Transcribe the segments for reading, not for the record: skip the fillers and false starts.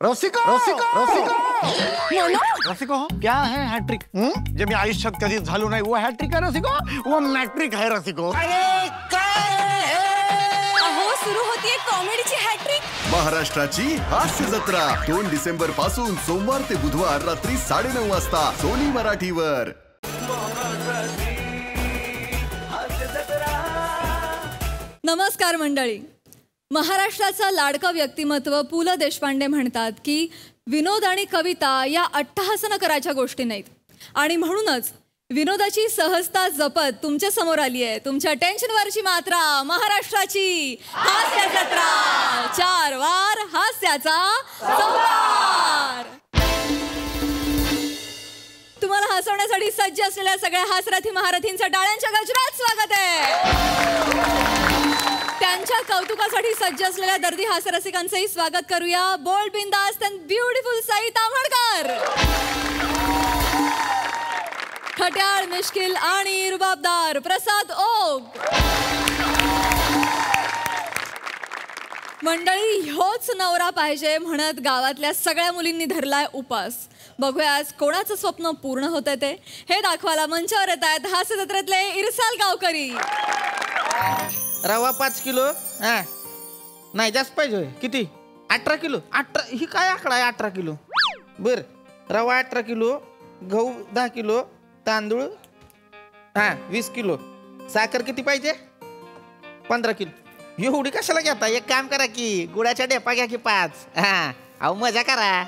रसिको रसिको रसिको रसिको क्या है हैट्रिक? जे मी आयुष्यात कधीच झालो नाही वो हैट्रिक है रसिको, वो मॅट्रिक है रसिको. अहो सुरू होतीये कॉमेडीची हॅट्रिक. महाराष्ट्राची हास्य जत्रा 2 डिसेंबर पासून सोमवार ते बुधवार रात्री 9:30 वाजता सोनी मराठीवर. नमस्कार मंडळी. महाराष्ट्राचा लाडका व्यक्तिमत्व पु ल देशपांडे म्हणतात की विनोद आणि कविता या अट्टहासन करायच्या गोष्टी नाहीत आणि म्हणूनच विनोदाची सहजता जपत तुमच्या समोर आली आहे तुमच्या टेन्शनवरची मात्रा महाराष्ट्राची हास्य जत्रा. 4 वार हास्याचा संवार. तुम्हाला हसवण्यासाठी सज्ज असलेल्या सगळ्या हास्यरथी महारथींचं टाळ्यांच्या गजरात स्वागत आहे. त्यांच्या कौतुकासाठी सज्ज असलेल्या दर्दी हास्यरसिकांचंही स्वागत करूया. बोल्ड, बिंदास अँड ब्युटिफुल साई ताम्हणकर. खट्याळ, मिश्किल आणि रुबाबदार प्रसाद ओग. मंडळी, ह्योच नवरा पाहिजे म्हणत गावातल्या सगळ्या मुलींनी धरलाय उपास. बघूया आज कोणाचं स्वप्न पूर्ण होतंय ते. हे दाखवायला मंचावर येत आहेत हास्य जत्रेतले इरसाल गावकरी. रवा 5 किलो. हा नाही जास्त पाहिजे. किती? 18 किलो. 18 ही काय आकडा आहे? 18 किलो. बर, रवा 18 किलो, गहू 10 किलो, तांदूळ 20 किलो, साखर किती पाहिजे? 15 किलो. एवढी कशाला घेता? एक काम करा की गुळाच्या डेपा घ्या की 5. अहो मजा करा.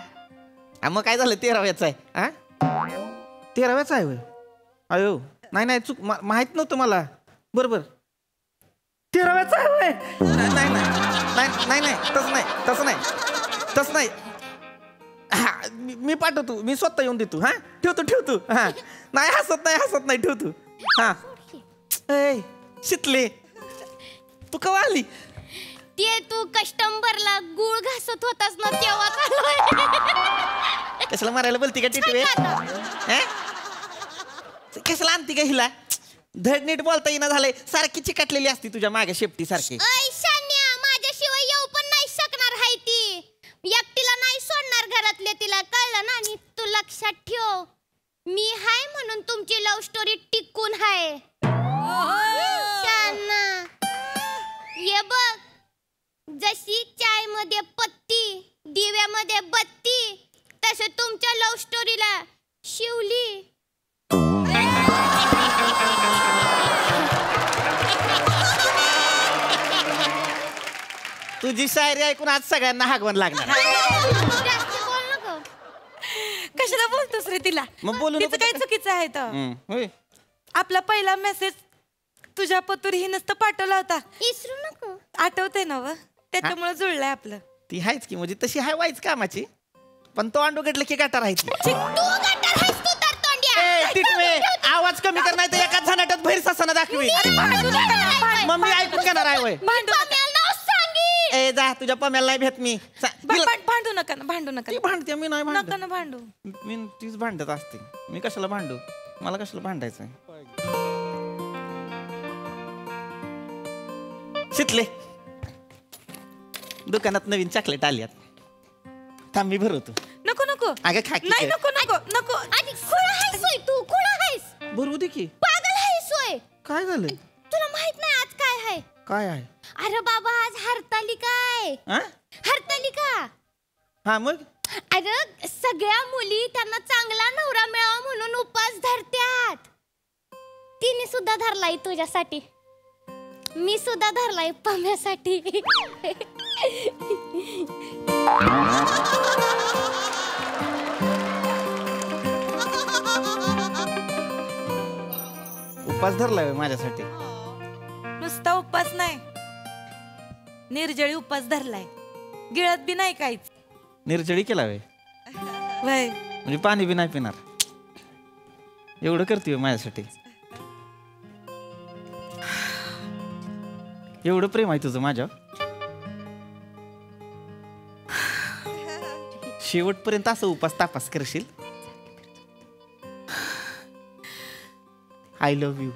मग काय झालं? 13व्याचा आहे. 13व्याचा आहे होय? अयो नाही चूक माहित नव्हतं मला. बरोबर 13व्याचा आहे होय? नाही तसं नाही. मी पाठवतो, मी स्वतः येऊन देतो. ठेवतो. नाही हसत नाही ठेवतो. शितले तू कवा आली? ते तू कस्टमरला गुळ घासत होतास ना तेव्हा. कशाला मारायला बोलती का टिटवे? कशाला आणती का हिला? धड नीट बोलता येईना झालंय. सारखी चिकटलेली असती तुझ्या मागे शेपटी सारखी. माझ्याशिवाय येऊ पण नाही शकणार हाय ती. एकटीला नाही सोडणार घरातले तिला, कळलं ना? आणि तू लक्षात ठेव, मी हाय म्हणून तुमची लव्ह स्टोरी टिकून हाय. ये बघ, जशी चाय मध्ये पत्ती दिव्यामध्ये बत्ती, तसे तुमच्या लव्ह स्टोरीला शिवली. तुझी शायरी ऐकून आज सगळ्यांना हागवण लागणार. कशाला बोलतोस रे तिला? मग बोलू तिचं काही चुकीचं आहे तर. आपला पहिला मेसेज तुझ्या पतुरी ही नसतं पाठवला होता, विसरू नको. आठवते ना व? त्याच्यामुळे जुळलंय आपलं. ती हायच की, म्हणजे तशी हाय वाईच कामाची, पण तो अंडू गडलं की गाठा राहायची. आवाज कमी कर, नाही तर एकाच झनाट्यात बाहेर ससाना दाखवी. मम्मी ऐकून घेणार आहे वय. ए जा, तुझ्या पम्याला नाही भेट मी. भांडू नका. ती भांडते, मी नाही भांडत. नका ना भांडू. मी तीच भांडत असते. मी कशाला भांडू? मला कशाला भांडायचं? शितले, दुकानात नवीन चॉकलेट आल्यात. थांब मी भरवतो. नको अगं खा की. नाही नको. आधी खुळा आहेस होय तू? खुळा आहेस? भरवू दे की. पागल आहेस होय? काय झालं? तुला माहित नाही आज काय आहे? काय आहे? अरे बाबा, आज हरतालिका आहे. हरतालिका. हा मग? अरे सगळ्या मुली त्यांना चांगला नवरा मिळावा म्हणून उपवास धरत्यात. तिने सुद्धा धरलाय तुझ्यासाठी, मी सुद्धा धरलाय पम्यासाठी. उपास धरलाय माझ्यासाठी. नुसता उपवास नाही, निर्जळी उपवास धरलाय. गिळत बी नाही काहीच. निर्जळी केला वय? म्हणजे पाणी बी नाही पिणार? एवढं करते माझ्यासाठी? एवढं प्रेम आहे तुझं माझ्या? शेवटपर्यंत असं उपास तापास करशील? I love you.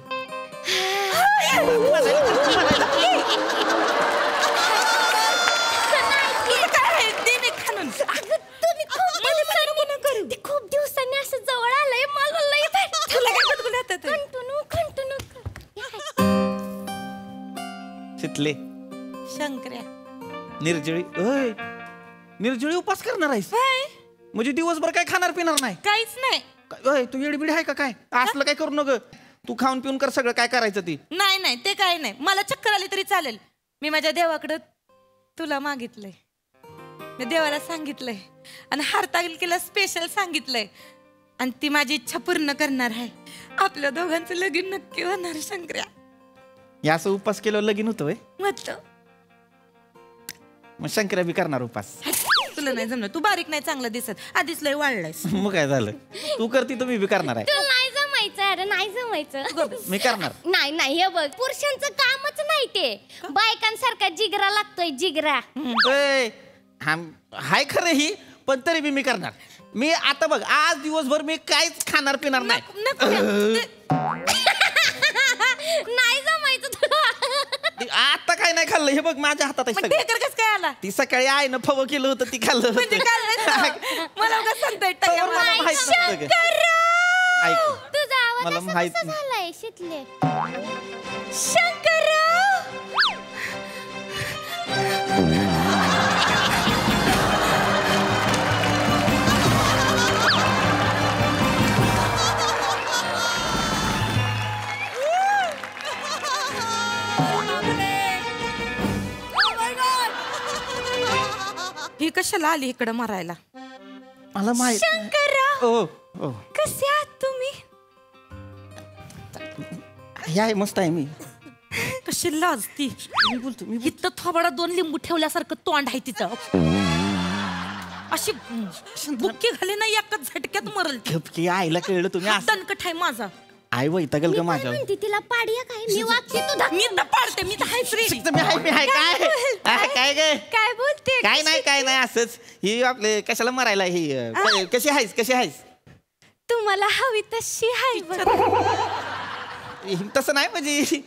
कसले? शंकर्या. निर्जळी. ओय, निर्जळी उपास करणार आहेस? म्हणजे दिवसभर काय खाणार पिणार नाही? काहीच नाही. ओय, तू येडबिड आहे का काय? असलं काय करू नका. तू खाऊन पिऊन कर सगळं काय करायचं ती. नाही नाही ते काही नाही. मला चक्कर आली तरी चालेल. मी माझ्या देवाकडं तुला मागितलंय. मी देवाला सांगितलंय आणि हरतालिकेला स्पेशल सांगितलंय आणि ती माझी इच्छा पूर्ण करणार आहे. आपल्या दोघांचं लगीन नक्की होणार शंकर्या. या असं उपास केल्यावर लगीन होतं व्हय? म्हटलं मग शंकर्या बी करणार उपास. तुला नाही जमलं. तू बारीक नाही चांगला दिसत. आधीच लय वाढलायस. मग काय झालं? तू करती तर मी बी करणार आहे. तुला नाही जमायचं. अरे नाही जमायचं. मी करणार. नाही नाही हे बघ पुरुषांचं कामच नाही ते. बायकांसारखा जिगरा लागतोय जिगरा. ओय, हाय खरं ही, पण तरी बी मी करणार. मी आता बघ आज दिवसभर मी काहीच खाणार पिणार नाही. नाही जमायचं तुला. आता काय नाही खाल्लं. हे बघ माझ्या हातात आहे सगळं. ढेकर कसं काय आला? ती सकाळी आहे ना फव केलं होतं ती खाल्लं म्हणजे होतं. मला उगाच सांगताय तवर मला माहित नसतं ग. ऐक, तुझा आवाज मला असा माहित कसा नाही. झालाय शितले. शंकरराव. ही कशाला आली इकडं मारायला? मला माहित. शंकरराव ओ ओ कसे आहात तुम्ही? हे आहे मस्त आहे मी. कशी लाजती. मी बोलतो मी इथं थोबाडा 2 लिंबू ठेवल्यासारखं तोंड आहे तिचं. अशी बुक्की घाली ना एकाच झटक्यात मरल. झपकी आईला कळलं तुम्ही असं. दणकट आहे माझा. आई वैतागल का माझ्या? म्हणते तिला पाडिया काय मी वागते तुझा. मी तर पाडते. मी तर हायच रे. मी आहे काय काय गे काय बोलते? काय नाही असंच. ही आपले कशाला मरायला ही कशी आहेस? तुम्हाला हवी तशी हाय तसं नाही म्हणजे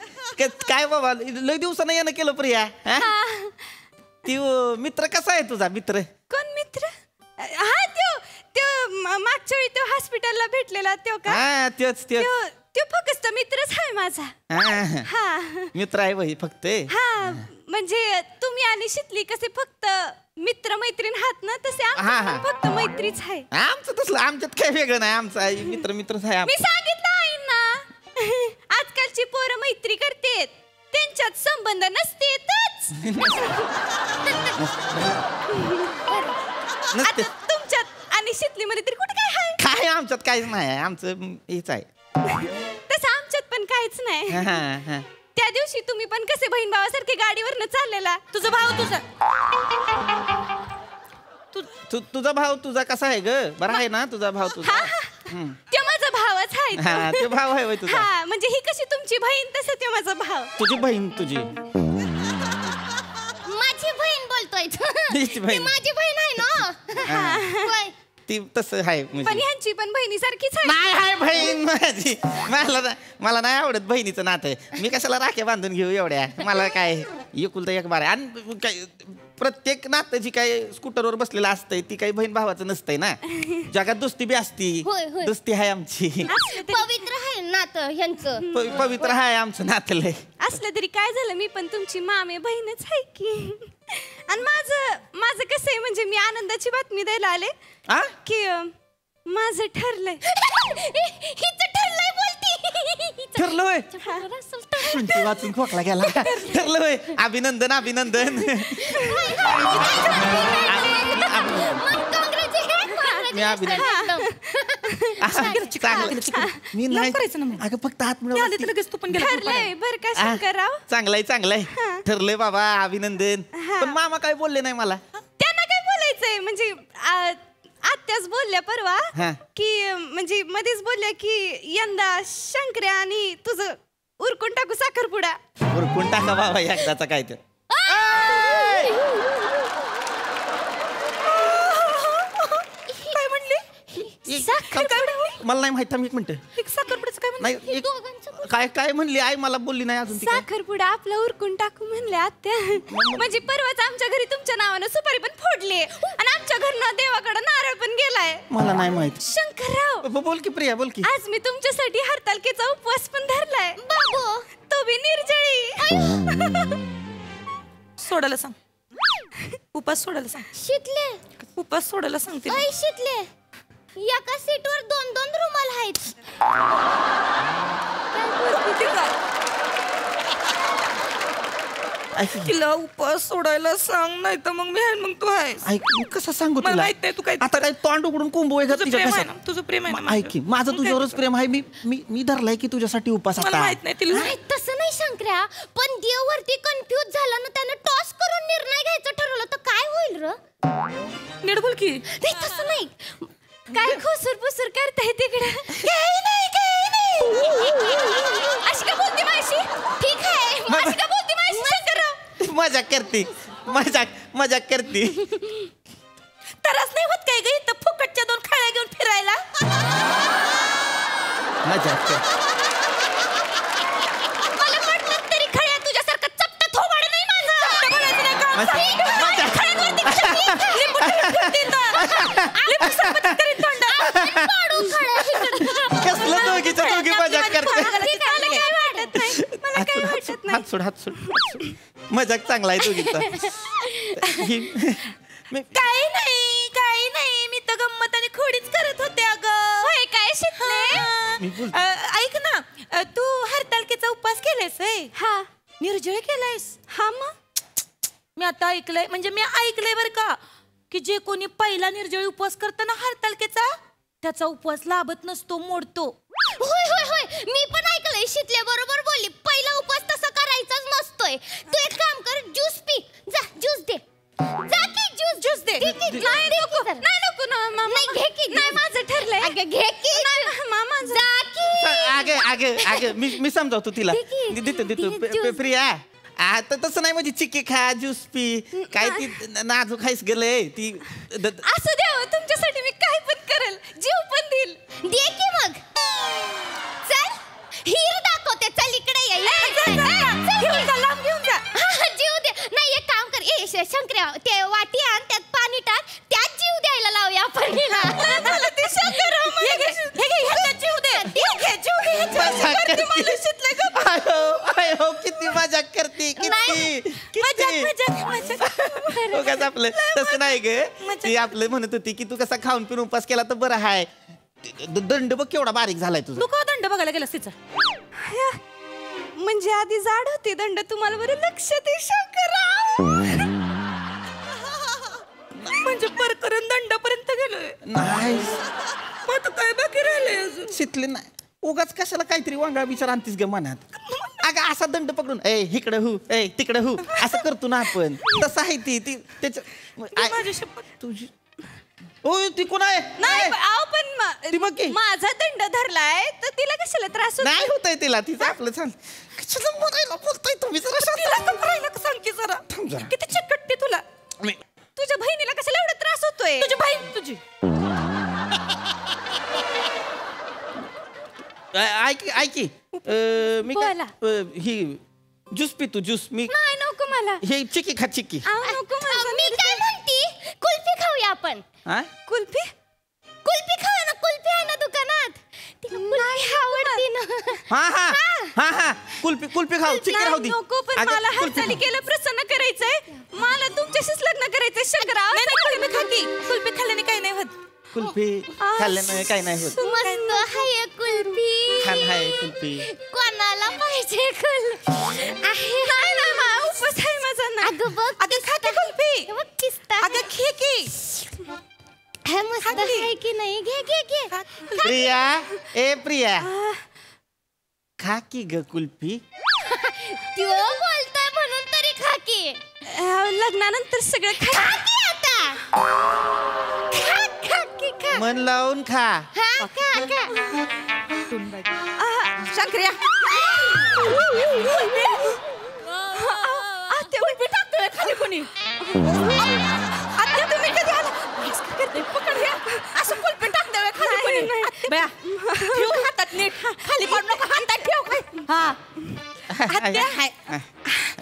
काय बाबा लय दिवसानं येणं केलं प्रिया. ती मित्र कसा आहे तुझा मित्र? कोण मित्र? हा त्यो मागच्या वेळी त्यो हॉस्पिटलला भेटलेला त्यो का? हा त्योच त्यो फक्त मित्रच आहे माझा. हा मित्र आहे बाई फक्त. हा म्हणजे तुम्ही आणि शितली कसे फक्त मित्र मैत्रीण आहात ना तसे आमचं फक्त मैत्रीच आहे. आमचं तसलं आमच्यात काय वेगळं नाही. आमचा मित्रच आहे. मी सांगितलं आहे ना आजकालची पोरं मैत्री करतेत त्यांच्यात संबंध नसतेतच. आता तुमच्यात आणि शितलीमध्ये तरी कुठे काय आहे? काय आमच्यात काहीच नाही. आमचं हेच आहे. तसं आमच्यात पण काहीच नाही. त्या दिवशी तुम्ही पण कसे बहीण भावासारखे गाडीवरनं चाललेला. तुझा भाऊ तुझा भाऊ तुझा कसा आहे ग? बरा आहे ना तुझा भाऊ तुझा? ते माझा भावच आहे. ते भाव आहे होय तुझा? हा म्हणजे ही कशी तुमची बहीण तसं ते माझा भाव. तुझी बहीण तुझी माझी बहीण बोलतोय. तिची बहीण. ती माझी बहीण आहे ना. होय. ती तसं आहे पण म्हणजे. ह्यांची पण बहिणीसारखीच आहे. नाही आहे बहीण माझी. मला नाही आवडत बहिणीचं नातं. मी कशाला राख्या बांधून घेऊ एवढ्या? मला काय एकुलता एक बार आहे. आणि काय प्रत्येक नातं जी काय स्कूटरवर बसलेलं असतंय ती काही बहीण भावाचं नसतंय ना. जगात दोस्ती बी असती. होय. दोस्ती आहे आमची. पवित्र आहे नातं ह्यांचं. पवित्र आहे आमचं नातलंय. असलं तरी काय झालं मी पण तुमची मामे बहीणच आहे की. आणि माझं कसं आहे म्हणजे मी आनंदाची बातमी द्यायला आले की माझं ठरलंय. हिचं ठरलंय बोलती. ठरलं होय? वाचून खोकला गेला. ठरलं होय? अभिनंदन. मी अभिनंदन. मी नाही अगं फक्त हात मिळवला. ठरलंय बरं का शंकरराव. चांगलंय ठरलंय बाबा. अभिनंदन. पण मामा काय बोलले नाही मला. त्यांना काय बोलायचंय म्हणजे आत्याच बोलल्या परवा की म्हणजे मध्येच बोलल्या की यंदा शंकर्या आणि तुझं उरकून टाकू साखरपुडा. उरकून टाका बाबा एकदाचा काय तर. काय म्हणली? मला नाही माहित. एक मिनिट. साखरपुड्याचं काय नाही काय म्हणली आई? मला बोलली नाही अजून. साखरपुडा आपला उरकून टाकू म्हणले आत्या. म्हणजे परवाच आमच्या घरी तुमच्या नावानं सुपारी पण फोडली आणि आमच्या घरनं देवाकडे नारळ पण गेलाय. मला नाही माहित. शंकरराव बोल की प्रिया बोल की. आज मी तुमच्यासाठी हरतालिकेचा उपवास पण धरलाय बाबू. तो बी निर्जळी. सोडायला सांग. उपास सोडायला सांग. शितले उपास सोडायला सांगते. ऐ शितले, एका सीटवर 2-2 रुमाल आहेत. तिला उपास सोडायला सांग, नाही तर मग मी आहे, मग तू आहेस. ऐक मी कसं सांगू मला तुला माहित नाही तू काय आता काय तोंड उघडून कुंभू आहे का तुझं तिच्या प्रेम आहे कशात? ना, तुझं प्रेम आहे ना ऐक की, माझं मग तुझ्यावरच काय प्रेम आहे. मी धरलाय की तुझ्यासाठी उपास मला आता. माहित नाही तिला. नाही तसं नाही शंकर्या, पण देव वरती कन्फ्यूज झाला ना, त्यानं टॉस करून निर्णय घ्यायचं ठरवलं तर काय होईल र? नीट बोल की. नाही तसं नाही. काय खुसूर पुसूर करताय तिकडे? काही नाही, काही नाही. अशी का बोलते माशी? ठीक आहे, अशी का बोलते माशी शंकरराव? मजाक करते, मजाक करते. तरच नाही होत काय ग इथं फुकटच्या 2 खाळ्या घेऊन फिरायला? मजाक कर. मला वाटलं तरी खळ्या तुझ्यासारखं चपट थोबाड नाही माझं. बोलायचं नाही का? मजाक- खळ्यांवरती कशाला लिंबू फिरतील तर. लिंबू सरबत करीन तोंडात. पाडू खळ्या इकडं. कसलं दोघी मजाक करते. ठीक आहे, मला काय वाटत नाही. मला काय वाटत नाही. हात सोड. मजाक चांगला आहे तुझीचा. काही नाही मी तर गंमत आणि खोडीच करत होते अगं. होय काय शिकले? ऐक ना, तू हरताळकेचा उपवास केलायस होय? हा निर्जळ केलायस? हा मग मी आता ऐकलंय, म्हणजे मी ऐकलंय बरं का, की जे कोणी पहिला निर्जळ उपवास करताना हरताळकेचा, त्याचा उपवास लाभत नसतो, मोडतो. होय होय होय, मी पण ऐकलंय. शितले बरोबर बोलली. पहिला उपवास तसा करायचाच नसतोय. तू एक काम कर, ज्यूस पी. जा ज्यूस दे. जा की ज्यूस दे. नाही नको ना मामा. नाही घे की. नाही माझं ठरलंय. अगं घे की. नाही मामा जा की. अगे मी समजावतो तिला. दे की. देतो दे ज्यूस. प्रिया. आता तसं नाही म्हणजे चिक्की खा, ज्यूस पी. काय ती नाजूक खायस गेले ती. असं द्यावं तुमच्यासाठी मी काय पण करेल. जीव पण देईल. दे की मग. चल हिर दाखवते. चल इकडे ये. घेऊन जा, लांब घेऊन जा. जीव दे. नाही एक काम कर. शंकर्या ते वाटी आण, त्यात पाणी टाक, त्यात जीव द्यायला लावूया आपण हिला. ते शंकरराव हे घे, ह्याच्यात जीव दे. जीव दे ह्याच्यात. करते मला शितले गं. आयो किती मजाक करते, नाही. किती उगाच आपलं तसं नाही ग. ती आपलं म्हणत होती की तू कसा खाऊन पिऊन उपास केला तर बरं हाय. दंड बघ केवढा बारीक झालाय तुझा. तू का दंड बघायला गेलास तिचा? म्हणजे आधी जाड होते दंड, तुम्हाला बरं लक्ष दे शंकरराव. म्हणजे परकरून दंडापर्यंत गेलोय. नाही मग तू काय बाकी राहिलंय अजून? शितले नाही. उगाच कशाला काहीतरी वांगा विचार आणतीस ग मनात. अगं असा दंड पकडून इकडे हु तिकडे हु असं करतो ना आपण. तसं आहे ती त्याच्या माझी शपथ. तुझी ओ ती कोण आहे? नाही ती बघ की. पण माझा दंड धरलाय तर तिला कशाला त्रास होतो? नाही होतंय तिला. तिचं आपलं चाल. कशाला म्हणायला बोलताय तुम्ही जरा तिला का राहिलं का सांग की जरा. थांब जरा. किती चिकटते तुला. तुझ्या बहिणीला कशाला एवढा त्रास होतोय? तुझी बहीण तुझी. ऐकी मी बोला. ही ज्यूस पितो ज्यूस. मी नाही नको मला. हे चिक्की खा चिक्की. नको मला. मी काय म्हणती, कुल्फी खाऊया आपण. हा कुल्फी खाऊया ना. कुल्फी आहे ना दुकानात. तिला कुल्फी आवडती ना. हा कुल्फी खाऊ. चिक्की राहू दे. नको पण अगं, मला कुल्फी हालचालीकेला प्रसन्न करायचंय. मला तुमच्याशीच लग्न करायचंय शंकरराव. कुल्फी खा की. कुल्फी खाल्ल्याने काही नाही होत. कुल्फी खाल्ल्यानं काही नाही होत. मस्त हाय कुल्फी. छान आहे कुल्फी. कोणाला पाहिजे कुल्फी? नाही ना मा उपवास आहे माझा ना. अगं बघ अगं खा की कुल्फी. बघ किस्ता. अगं खे की. हे मस्त आहे की नाही? घे. प्रिया खा की ग कुल्फी. त्यो बोलताय म्हणून तरी खा की. लग्नानंतर सगळं खा की आता. खा की. मन लावून खा. खा. शंकर्या. कुल्फी टाकतोय खाली कोणी. आता तुम्ही कधी आला? पकड घ्या. असं कुल्फी टाकतोय खाली कोणी. बया ठेव हातात नीट. खाली पडू नका. हातात ठेव काय.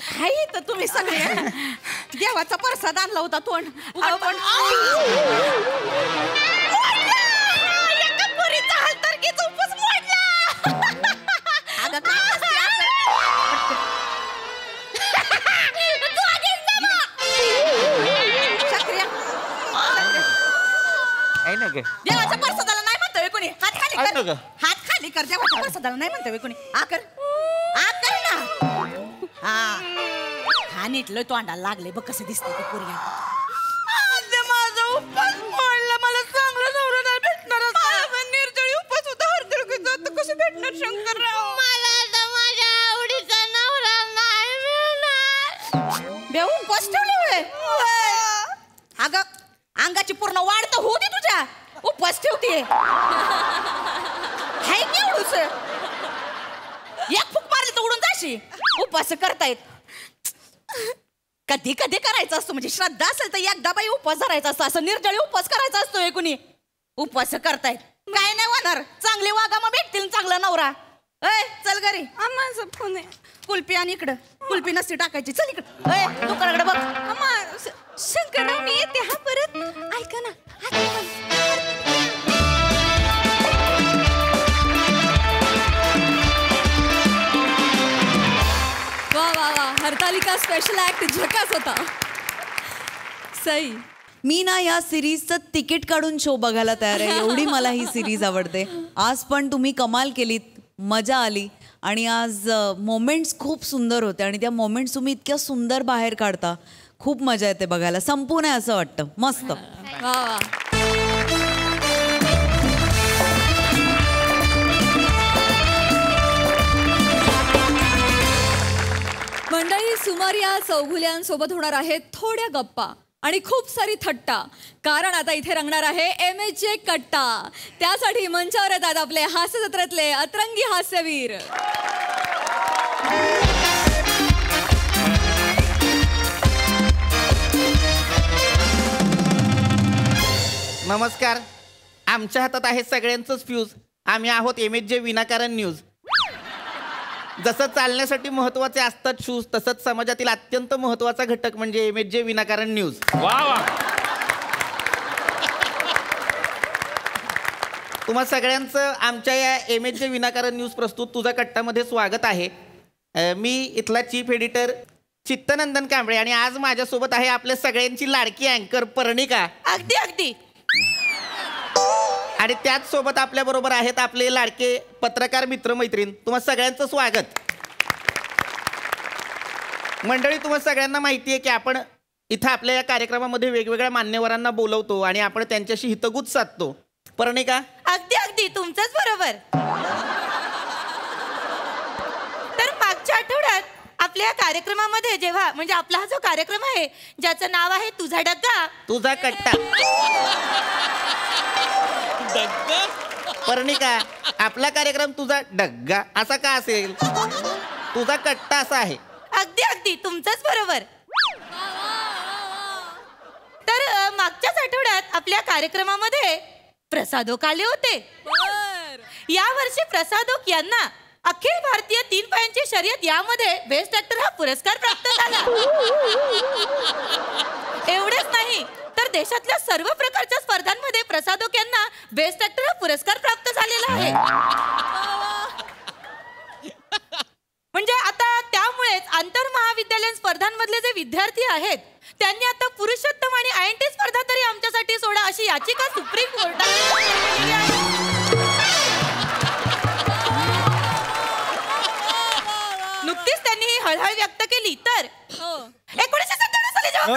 हाय तर तुम्ही सगळे देवाचा प्रसाद आणला होता. तोंड एका पोरीचा हलतर्कीचा उपवास मोडला. अगं काय आहे ना ग देवाच्या प्रसादाला नाही म्हणतोय कोणी. हात खाली आहे ना कर, ग? हात खाली कर. देवाच्या प्रसादाला नाही म्हणतोय कोणी. आ कर ना. हा नीट लय तोंडाला लागले बघ कसं दिसतंय ते पोरग्या. माझा उपास मोडला. मला चांगला नवरा नाही भेटणार. निर्जळी उपास होता हरदळकीचा. तर कसं भेटणार शंकरराव? मला तर माझ्या आवडीचा नवरा नाही मिळणार. बेऊ उपास ठेवले अगं अंगाची पूर्ण वाढ तर होऊ दे तुझ्या. उपास ठेवते हाय केवढूच. एक फूक मारली तर उडून जाशी. उपास करतायत. कधी कधी करायचं असतो म्हणजे श्रद्धा असेल तर एकदा बाई उपवास धरायचा असतो. असं निर्जळी उपवास करायचा असतोय कुणी. उपवास करतायत काय नाही होणार. चांगले वागा मग भेटतील चांगला नवरा. ए चल घरी. माझा फोन आहे. कुल्फी आणि इकडं. कुल्फी नसती टाकायची. चल इकडं. ए दुकानाकडे बघ. शंकरराव मी येते हा परत. ऐका ना. वा वा वा, हरतालिका स्पेशल ऍक्ट झकास होता. सई, मी ना या सिरीजचं तिकीट काढून शो बघायला तयार आहे. एवढी मला ही सिरीज आवडते. आज पण तुम्ही कमाल केलीत, मजा आली आणि आज मोमेंट्स खूप सुंदर होते आणि त्या मोमेंट्स तुम्ही इतक्या सुंदर बाहेर काढता. खूप मजा येते बघायला. संपू नये असं वाटतं. मस्त. वा वा. मंडळी, सुमारिया चौघुल्यांसोबत होणार आहेत थोड्या गप्पा आणि खूप सारी थट्टा. कारण आता इथे रंगणार आहे MHJ कट्टा. त्यासाठी मंचावर येतात आपले हास्य जत्रेतले अतरंगी हास्यवीर. नमस्कार. आमच्या हातात आहे सगळ्यांचंच फ्यूज. आम्ही आहोत MHJ विनाकारण न्यूज. जसं चालण्यासाठी महत्वाचे असतात शूज, तसंच समाजातील अत्यंत महत्वाचा घटक म्हणजे MHJ विनाकारण न्यूज. वा वा. तुम्हा सगळ्यांचं आमच्या या MHJ विनाकारण न्यूज प्रस्तुत तुझा कट्टामध्ये स्वागत आहे. मी इथला चीफ एडिटर चित्तनंदन कांबळे आणि आज माझ्यासोबत आहे आपल्या सगळ्यांची लाडकी अँकर पर्णिका. अगदी अगदी. आणि त्याच सोबत आपल्या बरोबर आहेत आपले लाडके पत्रकार मित्र मैत्रीण. तुम्हा सगळ्यांचं स्वागत. मंडळी, तुम्हा सगळ्यांना माहिती आहे की आपण इथं आपल्या या कार्यक्रमामध्ये वेगवेगळ्या मान्यवरांना बोलवतो आणि आपण त्यांच्याशी हितगुज साधतो. पर्णिका? अगदी अगदी तुमचंच बरोबर. तर मागच्या आठवड्यात आपल्या कार्यक्रमामध्ये जेव्हा म्हणजे आपला हा जो कार्यक्रम आहे ज्याचं नाव आहे तुझा डग्गा तुझा कट्टा. पर्णिका, आपला कार्यक्रम तुझा डग्गा असा का असेल? तुझा कट्टा असा आहे. अगदी अगदी तुमचंच बरोबर. तर मागच्याच आठवड्यात आपल्या कार्यक्रमामध्ये प्रसादोक आले होते. या वर्षी प्रसादोक यांना अखिल भारतीय 3 पायांची शर्यत यामध्ये बेस्ट ऍक्टर हा पुरस्कार प्राप्त झाला. एवढेच नाही तर देशातल्या सर्व प्रकारच्या स्पर्धांमध्ये प्रसादोक यांना बेस्ट ऍक्टर हा पुरस्कार प्राप्त झालेला आहे. म्हणजे आता त्यामुळेच आंतर महाविद्यालयीन स्पर्धांमधले जे विद्यार्थी आहेत त्यांनी आता पुरुषोत्तम आणि INT स्पर्धा तरी आमच्यासाठी सोडा अशी याचिका सुप्रीम कोर्टात केलेली आहे. नुकतीच त्यांनी ही हळहळ व्यक्त केली. तर 1997 साली जेव्हा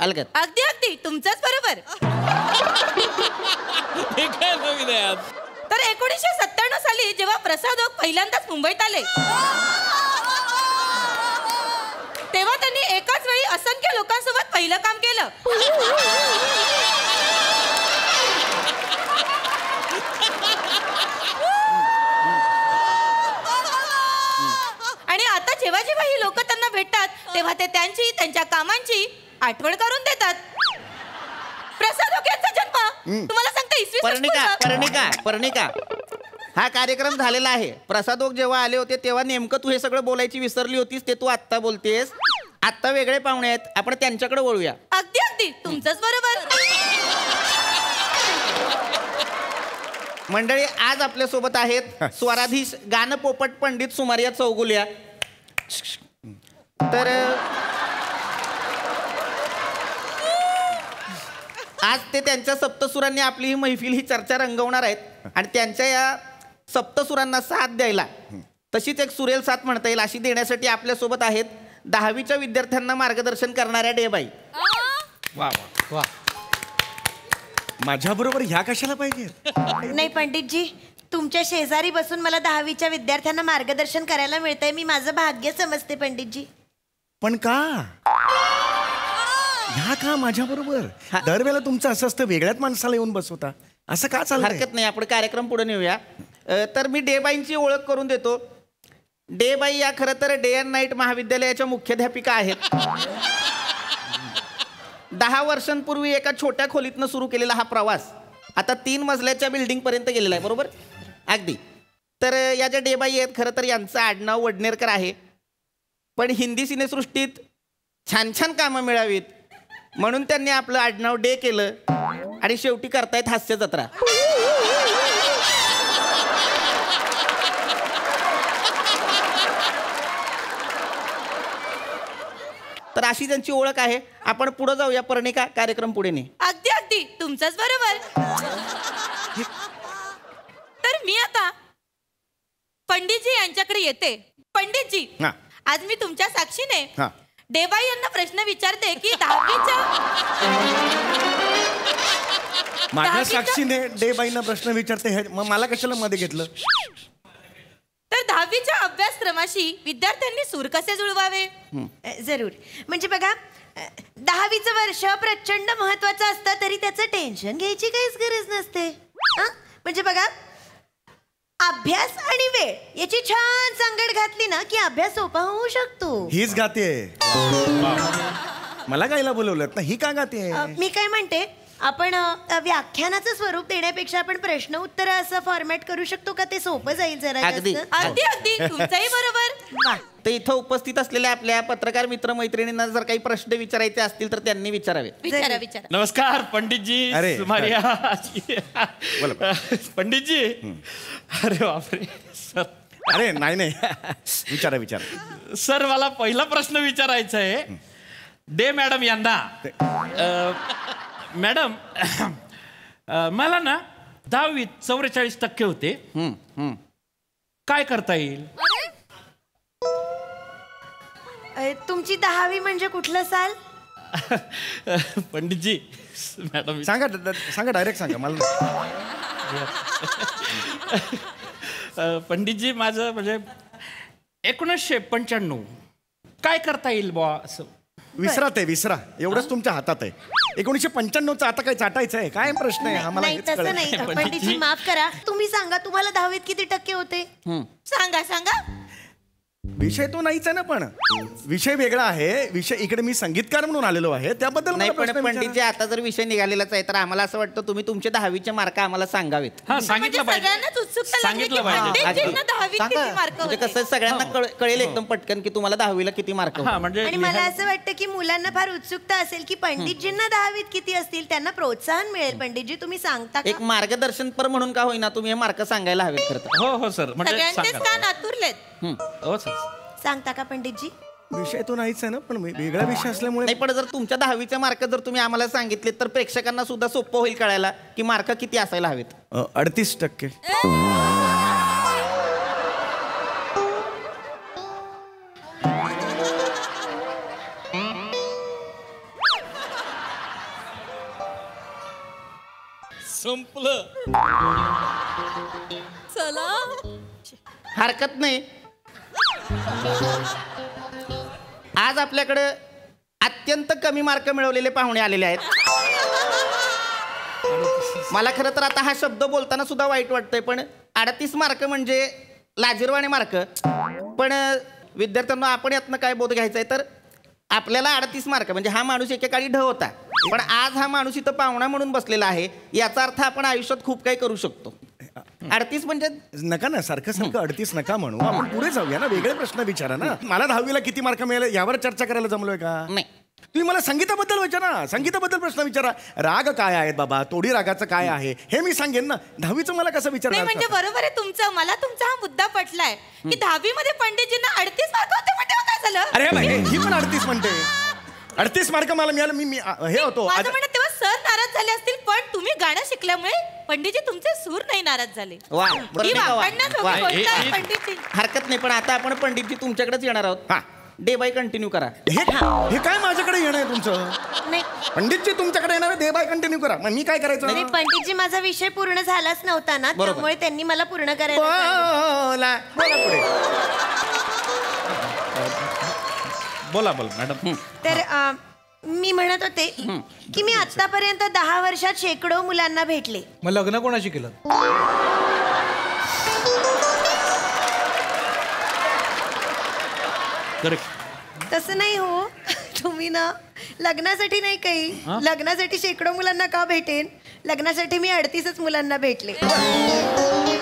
अलगत. अगदी अगदी तुमचंच बरोबर. तर 1997 साली जेव्हा प्रसादोक पहिल्यांदाच मुंबईत आले तेव्हा त्यांनी एकाच वेळी असंख्य लोकांसोबत पहिलं काम केलं. आणि आता जेव्हा जेव्हा ही लोक त्यांना भेटतात तेव्हा ते त्यांच्या कामांची आठवण करून देतात. प्रसादोक यांचा जन्म तुम्हाला सांगता इसवी पर्णिका, हा कार्यक्रम झालेला आहे. प्रसादोक जेव्हा आले होते तेव्हा नेमकं तू हे सगळं बोलायची विसरली होतीस. ते तू आत्ता बोलतेस. आत्ता वेगळे पाहुणे आहेत, आपण त्यांच्याकडे वळूया. अगदी अगदी तुमचंच बरोबर. मंडळी, आज आपल्या सोबत आहेत स्वराधीश गानपोपट पंडित सुमारिया चौगुल्या. तर आज ते त्यांच्या सप्तसुरांनी आपली ही मैफिल ही चर्चा रंगवणार आहेत आणि त्यांच्या या सप्तसुरांना साथ द्यायला तशीच एक सुरेल साथ म्हणता येईल अशी देण्यासाठी आपल्यासोबत आहेत 10वीच्या विद्यार्थ्यांना मार्गदर्शन करणाऱ्या डेबाई. वा वा वा. माझ्या बरोबर ह्या कशाला पाहिजे? नाही पंडितजी, तुमच्या शेजारी बसून मला 10वीच्या विद्यार्थ्यांना मार्गदर्शन करायला मिळतंय. मी माझं भाग्य समजते पंडितजी. पण का ह्या का माझ्या बरोबर? दरवेळेला तुमचं असं असतं वेगळ्याच माणसाला येऊन बसवता, असं का चाललंय? हरकत नाही, आपण कार्यक्रम पुढे नेऊया. तर मी डेबाईंची ओळख करून देतो. डेबाई या खरं तर डे अँड नाईट महाविद्यालयाच्या मुख्याध्यापिका आहेत. 10 वर्षांपूर्वी एका छोट्या खोलीतनं सुरू केलेला हा प्रवास आता 3 मजल्याच्या बिल्डिंग पर्यंत गेलेला आहे. बरोबर? अगदी. तर या ज्या डेबाई आहेत खरं तर यांचं आडनाव वडनेरकर आहे. पण हिंदी सिनेसृष्टीत छान छान कामं मिळावीत म्हणून त्यांनी आपलं आडनाव डे केलं आणि शेवटी करतायत हास्य जत्रा. तर अशी त्यांची ओळख आहे. आपण पुढे जाऊया. पर्णिका, कार्यक्रम पुढे ने. अगदी अगदी तुमचंच बरोबर. तर मी आता पंडितजी यांच्याकडे येते. पंडितजी, हा. आज मी तुमच्या साक्षीने हा. देबाई यांना प्रश्न विचारते की 10वीच्या माझ्या साक्षीने डेबाईंना प्रश्न विचारते, मग मला कशाला मध्ये घेतलं? तर 10वीच्या अभ्यासक्रमाशी विद्यार्थ्यांनी सूर कसे जुळवावे? जरूर. म्हणजे बघा, 10वीचं वर्ष प्रचंड महत्वाचं असतं तरी त्याचं टेन्शन घ्यायची काहीच गरज नसते. म्हणजे बघा, अभ्यास आणि वेळ याची छान सांगड घातली ना की अभ्यास सोपा होऊ शकतो. हीच गाते. मला गायला बोलवलं ना, ही का गाते? मी काय म्हणते, आपण व्याख्यानाचं स्वरूप देण्यापेक्षा आपण प्रश्न उत्तर असं फॉर्मॅट करू शकतो का? ते सोपं जाईल जरा अगदी. जास्त. अगदी अगदी तुमचंही बरोबर. तर इथं उपस्थित असलेल्या आपल्या पत्रकार मित्र मैत्रिणींना जर काही प्रश्न विचारायचे असतील तर त्यांनी विचारावे. विचारा विचारा. नमस्कार पंडितजी. अरे, सुमारिया. पंडितजी. अरे बापरे सर. अरे नाही विचारा विचारा. सर, मला पहिला प्रश्न विचारायचा आहे डे मॅडम यांना. मॅडम, मला ना 10वीत 44% होते. काय करता येईल? तुमची 10वी म्हणजे कुठलं साल? पंडितजी, मॅडम सांगा डायरेक्ट सांगा मला. पंडितजी, माझं म्हणजे 1995. काय करता येईल बुवा असं? विसरा एवढंच तुमच्या हातात आहे. 1995चं आता काय चाटायचं आहे? काय प्रश्न आहे आम्हाला? नाही तसं नाही पंडितजी, माफ करा. तुम्ही सांगा, तुम्हाला 10वीत किती टक्के होते? सांगा सांगा. विषय तो नाहीच आहे ना, पण विषय वेगळा आहे. विषय इकडे मी संगीतकार म्हणून आलेलो आहे, त्याबद्दल नाही, मला पण प्रश्न पंडितजी विचारा. आता जर विषय निघालेलाच आहे तर आम्हाला असं वाटतं तुम्ही तुमचे 10वीचे मार्क आम्हाला सांगावेत. हा, म्हणजे सांगितलं पाहिजे. सगळ्यांनाच उत्सुकता लागली की सांगितलं पाहिजे. पंडितजींना 10वीत किती मार्क म्हणजे होते? कसं सगळ्यांना कळेल एकदम पटकन की तुम्हाला 10वीला किती मार्क हा, म्हणजे आणि मला असं वाटतं की मुलांना फार उत्सुकता असेल की पंडितजींना 10वीत किती असतील, त्यांना प्रोत्साहन मिळेल. पंडितजी, तुम्ही सांगता एक का? मार्गदर्शनपर म्हणून का होईना तुम्ही हे मार्क सांगायला हवेत खरं तर. हो हो सर, म्हणजे सगळ्यांचेच सांगा. कान आतुरलेत. हो सर. सांगता का पंडितजी? विषय तो नाहीच आहे ना, पण वेगळा विषय असल्यामुळे. नाही, पण जर तुमच्या 10वीचे मार्क जर तुम्ही आम्हाला सांगितले तर प्रेक्षकांना सुद्धा सोपं होईल कळायला की मार्क किती असायला हवेत. 38%. संपलं. चला. हरकत नाही. आज आपल्याकडे अत्यंत कमी मार्क मिळवलेले पाहुणे आलेले आहेत. मला खरं तर आता हा शब्द बोलताना सुद्धा वाईट वाटतंय, पण 38 मार्क म्हणजे लाजिरवाणे मार्क. पण विद्यार्थ्यांना आपण यातनं काय बोध घ्यायचा आहे तर आपल्याला 38 मार्क म्हणजे हा माणूस एकेकाळी ढ होता, पण आज हा माणूस इथं पाहुणा म्हणून बसलेला आहे. याचा अर्थ आपण आयुष्यात खूप काही करू शकतो. 38 म्हणजे नका ना, सारखं 38 नका म्हणू. आपण पुढे जाऊया ना, वेगळे प्रश्न विचारा ना. मला 10वीला किती मार्क मिळाले यावर चर्चा करायला जमलोय का? नाही. तुम्ही मला संगीताबद्दल विचारा, संगीताबद्दल प्रश्न विचारा. राग काय आहेत बाबा, तोडी रागाचं काय आहे हे मी सांगेन ना. 10वीचं मला कसं नाही, विचारणार? म्हणजे बरोबर आहे तुमचं. मला तुमचा हा मुद्दा पटलाय की 10वी मध्ये पंडितजींना 38 मार्क होते. पण तेव्हा काय झालं? अरे बाई, ही पण 38 म्हणते. 38 मार्क मला मिळालं. मी हे होतो माझं म्हणणं तेव्हा सर नाराज झाले असतील पण तुम्ही गाणं शिकल्यामुळे पंडितजी तुमचे सूर नाही नाराज झाले. वा ही बरं का वा? वापरण्यात वा. होती गोष्ट आहे, पंडितजी. हरकत नाही पण आता आपण पंडितजी तुमच्याकडेच येणार आहोत. हा. डे बाय कंटिन्यू करा. हे काय माझ्याकडे येणं आहे तुमचं? नाही पंडितजी तुमच्याकडे येणार आहे, दे बाय कंटिन्यू करा. मग मी काय करायचं? नाही, पंडितजी माझा विषय पूर्ण झालाच नव्हता ना, बरोबर. त्यामुळे त्यांनी मला पूर्ण करायला सांगितलं. बोला बोला पुढे. बोला मॅडम. तर मी म्हणत होते की मी आतापर्यंत 10 वर्षात शेकडो मुलांना भेटले. मग लग्न कोणाशी केलं? तसं नाही हो. तुम्ही ना लग्नासाठी नाही काही, लग्नासाठी शेकडो मुलांना का भेटेन, लग्नासाठी मी 38च मुलांना भेटले.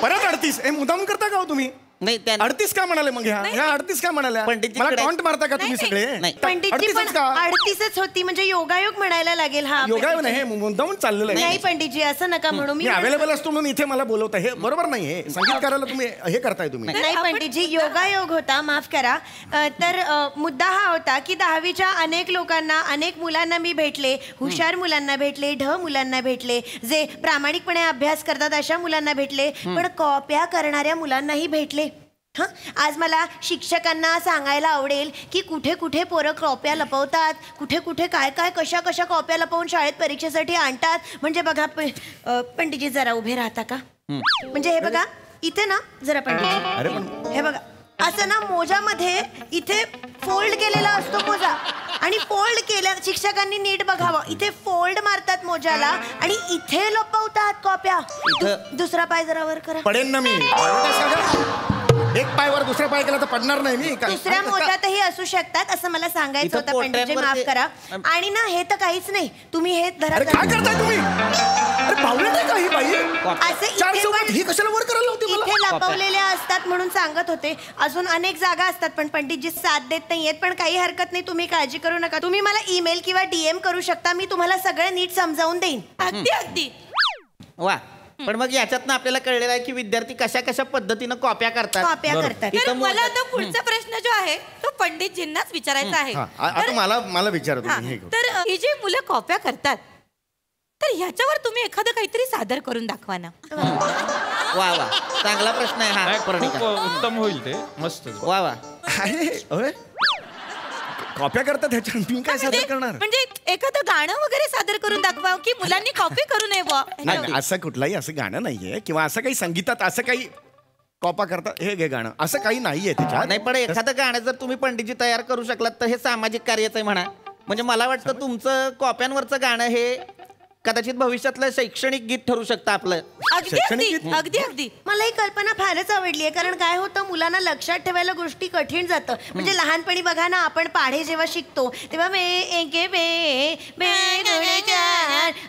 परत 38? हे मुद्दाम करता का हो तुम्ही? नाही त्या 38 का म्हणाले मग ह्या 38 का म्हणाल्या? पंडितजी मला कडे- टॉन्ट मारता का तुम्ही सगळे? नाही. पंडितजी पण 38च का? 38च होती म्हणजे योगायोग म्हणायला लागेल. हा योगायोग नाही, हे मुद्दामून चाललेलं आहे. नाही पंडितजी असं नका म्हणू. मी अवेलेबल असतो म्हणून इथे मला बोलवता, हे बरोबर नाही. हे संगीतकाराला तुम्ही हे करताय तुम्ही. नाही पंडितजी, योगायोग होता, माफ करा. तर मुद्दा हा होता की 10वीच्या अनेक लोकांना, अनेक मुलांना मी भेटले. हुशार मुलांना भेटले, ढ मुलांना भेटले, जे प्रामाणिकपणे अभ्यास करतात अशा मुलांना भेटले, पण कॉप्या करणाऱ्या मुलांनाही भेटले. हं, आज मला शिक्षकांना सांगायला आवडेल की कुठे कुठे पोरं कॉप्या लपवतात, कुठे कुठे काय काय कशा कशा कॉप्या लपवून शाळेत परीक्षेसाठी आणतात. म्हणजे बघा पंडितजी जरा उभे राहता का? म्हणजे हे बघा इथे ना, जरा पंडितजी, अरे पण हे बघा असं ना मोजामध्ये इथे फोल्ड केलेला असतो मोजा, आणि फोल्ड केल्या शिक्षकांनी नीट बघावं, इथे फोल्ड मारतात मोजाला आणि इथे लपवतात कॉप्या. दुसरा पाय जरा वर करा. पडेन ना मी. एक पायवर दुसरा पाय केला तर पडणार नाही मी. दुसऱ्या मोजातही असू शकतात असं मला सांगायचं इथं होतं पंडितजी, माफ पोट्यांवरती- करा. आणि ना हे तर काहीच नाही, तुम्ही हे धरा. अरे काय करताय तुम्ही? अरे पाहुणे नाही का ही बाई? असे चार इथे चौकात पण- ही कशाला वर करायला होती मला? इथे लपवलेल्या असतात म्हणून सांगत होते. अजून अनेक जागा असतात पण पंडितजी साथ देत नाहीयेत. पण काही हरकत नाही, तुम्ही काळजी करू नका. तुम्ही मला ईमेल किंवा DM करू शकता, मी तुम्हाला सगळं नीट समजावून देईन. अगदी अगदी. वा पण मग याच्यातनं आपल्याला कळलेलं आहे की विद्यार्थी कशा कशा पद्धतीनं कॉप्या करतात. कॉप्या करतात. तर इथं मला आता पुढचा प्रश्न जो आहे तो पंडितजींनाच विचारायचा आहे. हा, आता मला विचारा हा, तुम्ही. हे करू. तर ही जी मुलं कॉप्या करतात तर ह्याच्यावर तुम्ही एखादं काहीतरी सादर करून दाखवा ना. वा वा चांगला प्रश्न आहे हा. खूप प्रणिता. उत्तम होईल ते. मस्त. वा वा अरे कॉप्या करतात ह्याच्यात मी काय सादर करणार? म्हणजे एखादं गाणं वगैरे सादर करून दाखवा की मुलांनी कॉपी करू नये बुवा. नाही नाही, असं कुठलाही असं गाणं नाहीये किंवा असं काही संगीतात असं काही कॉपा करतात हे घे गाणं असं काही नाहीये त्याच्यात. नाही पण एखादं गाणं जर तुम्ही पंडितजी तयार करू शकलात तर हे सामाजिक कार्यच आहे म्हणा. म्हणजे मला वाटतं तुमचं कॉप्यांवरचं गाणं हे कदाचित भविष्यातलं शैक्षणिक गीत ठरू शकतं आपलं. अगदी अगदी अगदी अगदी. मला ही कल्पना फारच आवडली आहे, कारण काय होतं मुलांना लक्षात ठेवायला गोष्टी कठीण जातं. म्हणजे लहानपणी बघा ना, आपण पाढे जेव्हा शिकतो तेव्हा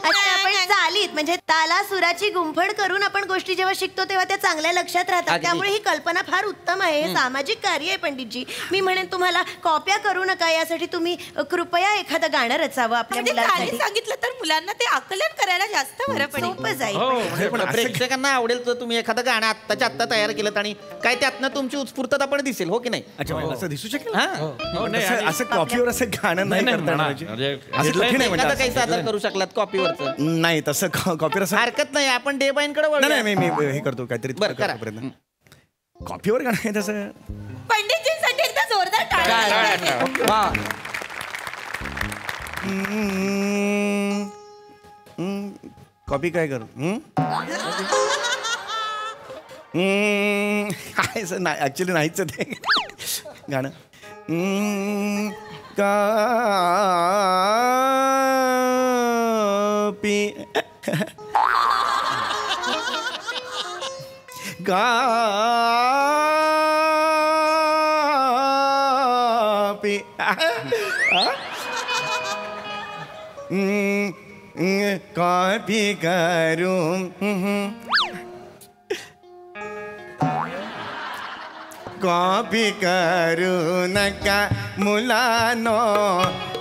असं आपण चालीत म्हणजे ताला सुराची गुंफड करून आपण गोष्टी जेव्हा शिकतो तेव्हा त्या चांगल्या लक्षात राहतात. अगदी. त्यामुळे ही कल्पना फार उत्तम आहे. हे सामाजिक कार्य आहे पंडितजी. मी म्हणेन तुम्हाला कॉप्या करू नका, यासाठी तुम्ही कृपया एखादं गाणं रचावं आपल्या म्हणजे गाणी मुलांसाठी. सांगितलं तर मुलांना ते आकलन करायला जास्त बरं पडेल. सोपं जाईल. अरे पण असं- प्रेक्षकांना आवडेल तर तुम्ही एखादं गाणं आत्ताच्या आत्ता तयार केलं आणि काय त्यातनं तुमची उत्स्फूर्तता पण दिसेल. हो की नाही? अच्छा असं दिसू शकेल? हा हो, नाही, असं- आणि- असं कॉफीवर असं गाणं नाही नाही, करता येणार म्हणा. म्हणजे. म्हणजे असं कठीण आहे एखादं काही म्हणजे. सादर करू शकलात कॉपीवरचं. नाही तसं कॉफीवर असं हरकत नाही आपण डे बाईंकडे नाही नाही, मी हे करतो काहीतरी बरं, करा. प्रयत्न. कॉफीवर गाणं आहे तसं. पंडितजींसाठी एकदा जोरदार टाळ्या. कॉपी काय करू? नाही ऍक्च्युली नाहीच आहे ते गाणं. कॉपी कॉपी कॉपी करू कॉपी करू नका मुलानो,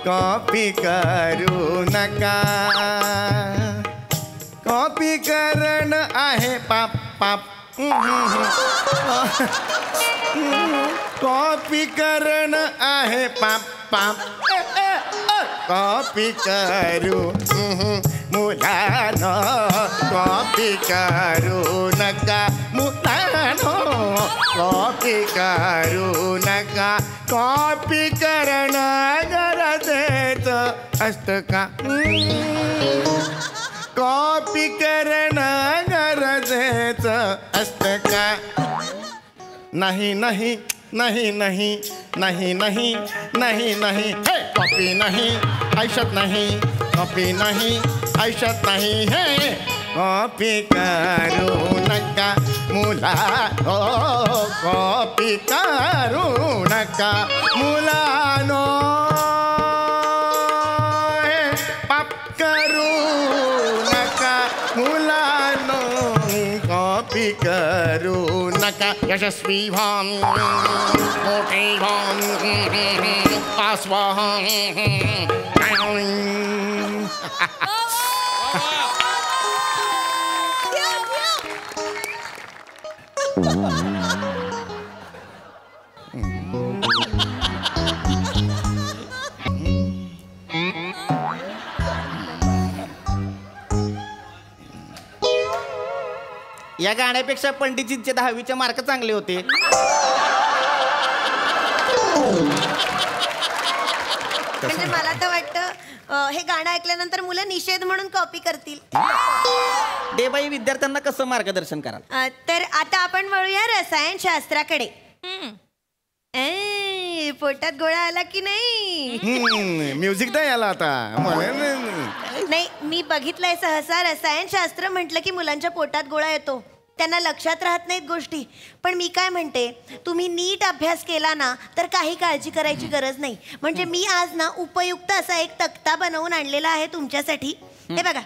कॉपी करू नका. कॉपी करण आहे पाप पाप. कॉपी करण आहे पाप पाप. कॉपी करू कॉपी करणं गरजेचं असतं का? कॉपी करणं गरजेचं असतं का? नाही नाही नाही नाही नाही नाही नाही नाही हे कॉपी नाही आयुष्यात नाही, कॉपी नाही आयुष्यात नाही, हे कॉपी करू नका मुला, हो कॉपी करू नका मुलानो, पाप करू नका मुलानो, कॉपी करू नका. यशस्वी व्हान, मोठे व्हान, पास व्हान. या गाण्यापेक्षा पंडितजींचे 10वीचे मार्क चांगले होते. म्हणजे मला तर वाटतं हे गाणं ऐकल्यानंतर मुलं निषेध म्हणून कॉपी करतील. डेबाई विद्यार्थ्यांना कसं मार्गदर्शन कराल? तर आता आपण वळूया रसायनशास्त्राकडे. पोटात गोळा आला की नाही? म्युझिक नाही आला आता. नाही, मी बघितलंय सहसा रसायनशास्त्र म्हटलं की मुलांच्या पोटात गोळा येतो, त्यांना लक्षात राहत नाहीत गोष्टी. पण मी काय म्हणते, तुम्ही नीट अभ्यास केला ना तर काही काळजी करायची गरज नाही. म्हणजे मी आज ना उपयुक्त असा एक तक्ता बनवून आणलेला आहे तुमच्यासाठी. हे बघा,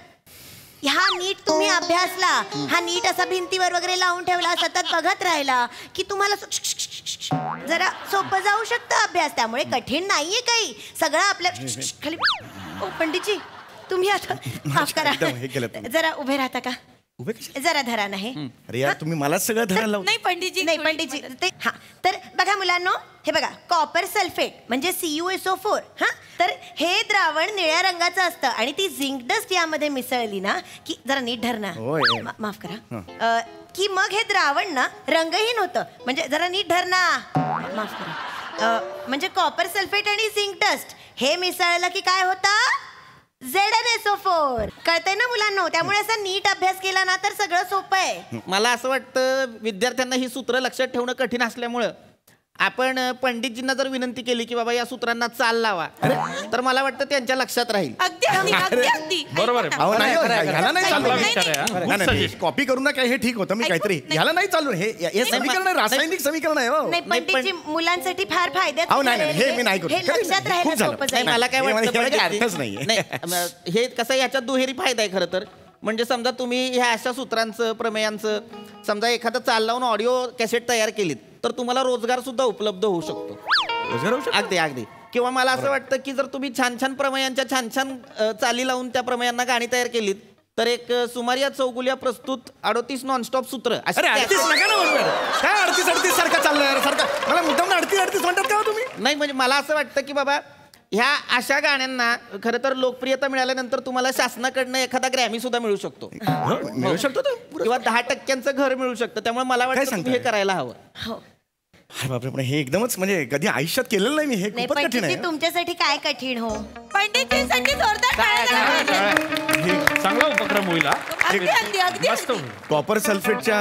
हा नीट तुम्ही अभ्यासला, हा नीट असा भिंतीवर वगैरे लावून ठेवला, सतत बघत राहिला की तुम्हाला जरा सोपं जाऊ शकतं अभ्यास. त्यामुळे कठीण नाहीये काही, सगळं आपल्या खाली. ओ पंडितजी, तुम्ही आता माफ करा, जरा उभे राहता का? जरा धरा नाही. अरे यार, तुम्ही मलाच सगळं धरायला लावलं. नाही पंडितजी, नाही पंडितजी ते हा. तर बघा मुलांनो, हे बघा, कॉपर सल्फेट म्हणजे CuSO4. हा, तर हे द्रावण निळ्या रंगाचं असतं आणि ती झिंक डस्ट यामध्ये मिसळली ना की, जरा नीट धर ना, माफ करा, की मग हे द्रावण ना रंगहीन होतं. म्हणजे जरा नीट धर ना, माफ करा. म्हणजे कॉपर सल्फेट आणि झिंक डस्ट हे मिसळलं की काय होतं? ZnSO4. कळतंय ना मुलांनो? त्यामुळे असा नीट अभ्यास केला ना तर सगळं सोपं आहे. मला असं वाटतं विद्यार्थ्यांना ही सूत्र लक्षात ठेवणं कठीण असल्यामुळं आपण पंडितजींना जर विनंती केली की बाबा या सूत्रांना चाल लावा, तर मला वाटतं त्यांच्या लक्षात राहील. अगदी अगदी अगदी अगदी. बरोबर आहे. अहो नाही, ह्याला नाही चालू. नाही, नाही, कॉपी करू नका, हे ठीक होतं. मी काहीतरी ह्याला नाही चालू. हे समीकरण आहे, रासायनिक समीकरण आहे. हो नाही, पंडितजी मुलांसाठी फार फायद्याचं अहो नाही, हे मी नाही करू. हे लक्षात खूप राहायला झालं. सोपं नाही, जाईल. मला काय वाटतं अर्थच नाहीये. नाही, हे कसं याच्यात दुहेरी फायदा आहे खरं तर. म्हणजे समजा तुम्ही ह्या अशा सूत्रांचं, प्रमेयांचं समजा एखादं चाल लावून ऑडिओ कॅसेट तयार केलीत तर तुम्हाला रोजगार सुद्धा उपलब्ध होऊ शकतो. अगदी अगदी. किंवा मला असं वाटतं की जर तुम्ही छान छान प्रमेयांच्या छान छान चाली लावून त्या प्रमेयांना गाणी तयार केलीत तर एक सुमारिया चौगुलिया प्रस्तुत 38 नॉनस्टॉप सूत्र. अरे 38 नका ना बरोबर. काय 38 सारखं चाललंय सारखं? मला मुद्दाम 38 म्हणतात का तुम्ही? नाही, म्हणजे मला असं वाटतं की बाबा ह्या अशा गाण्यांना खरं तर लोकप्रियता मिळाल्यानंतर तुम्हाला शासनाकडनं एखादा ग्रॅमी सुद्धा मिळू शकतो. मिळू शकतो किंवा 10% घर मिळू शकतं. त्यामुळे मला वाटतं तुम्ही हे करायला हवं. अरे बापरे, पण हे एकदमच म्हणजे कधी आयुष्यात केलेलं नाही मी. हे नाही, खूपच कठीण आहे. पंडितजी तुमच्यासाठी काय कठीण हो? पंडितजींसाठी जोरदार टाळ्या झाल्या पाहिजेत. हे चांगला उपक्रम होईल हा. अगदी अगदी अगदी मस्त अगदी. होईल. कॉपर सल्फेटच्या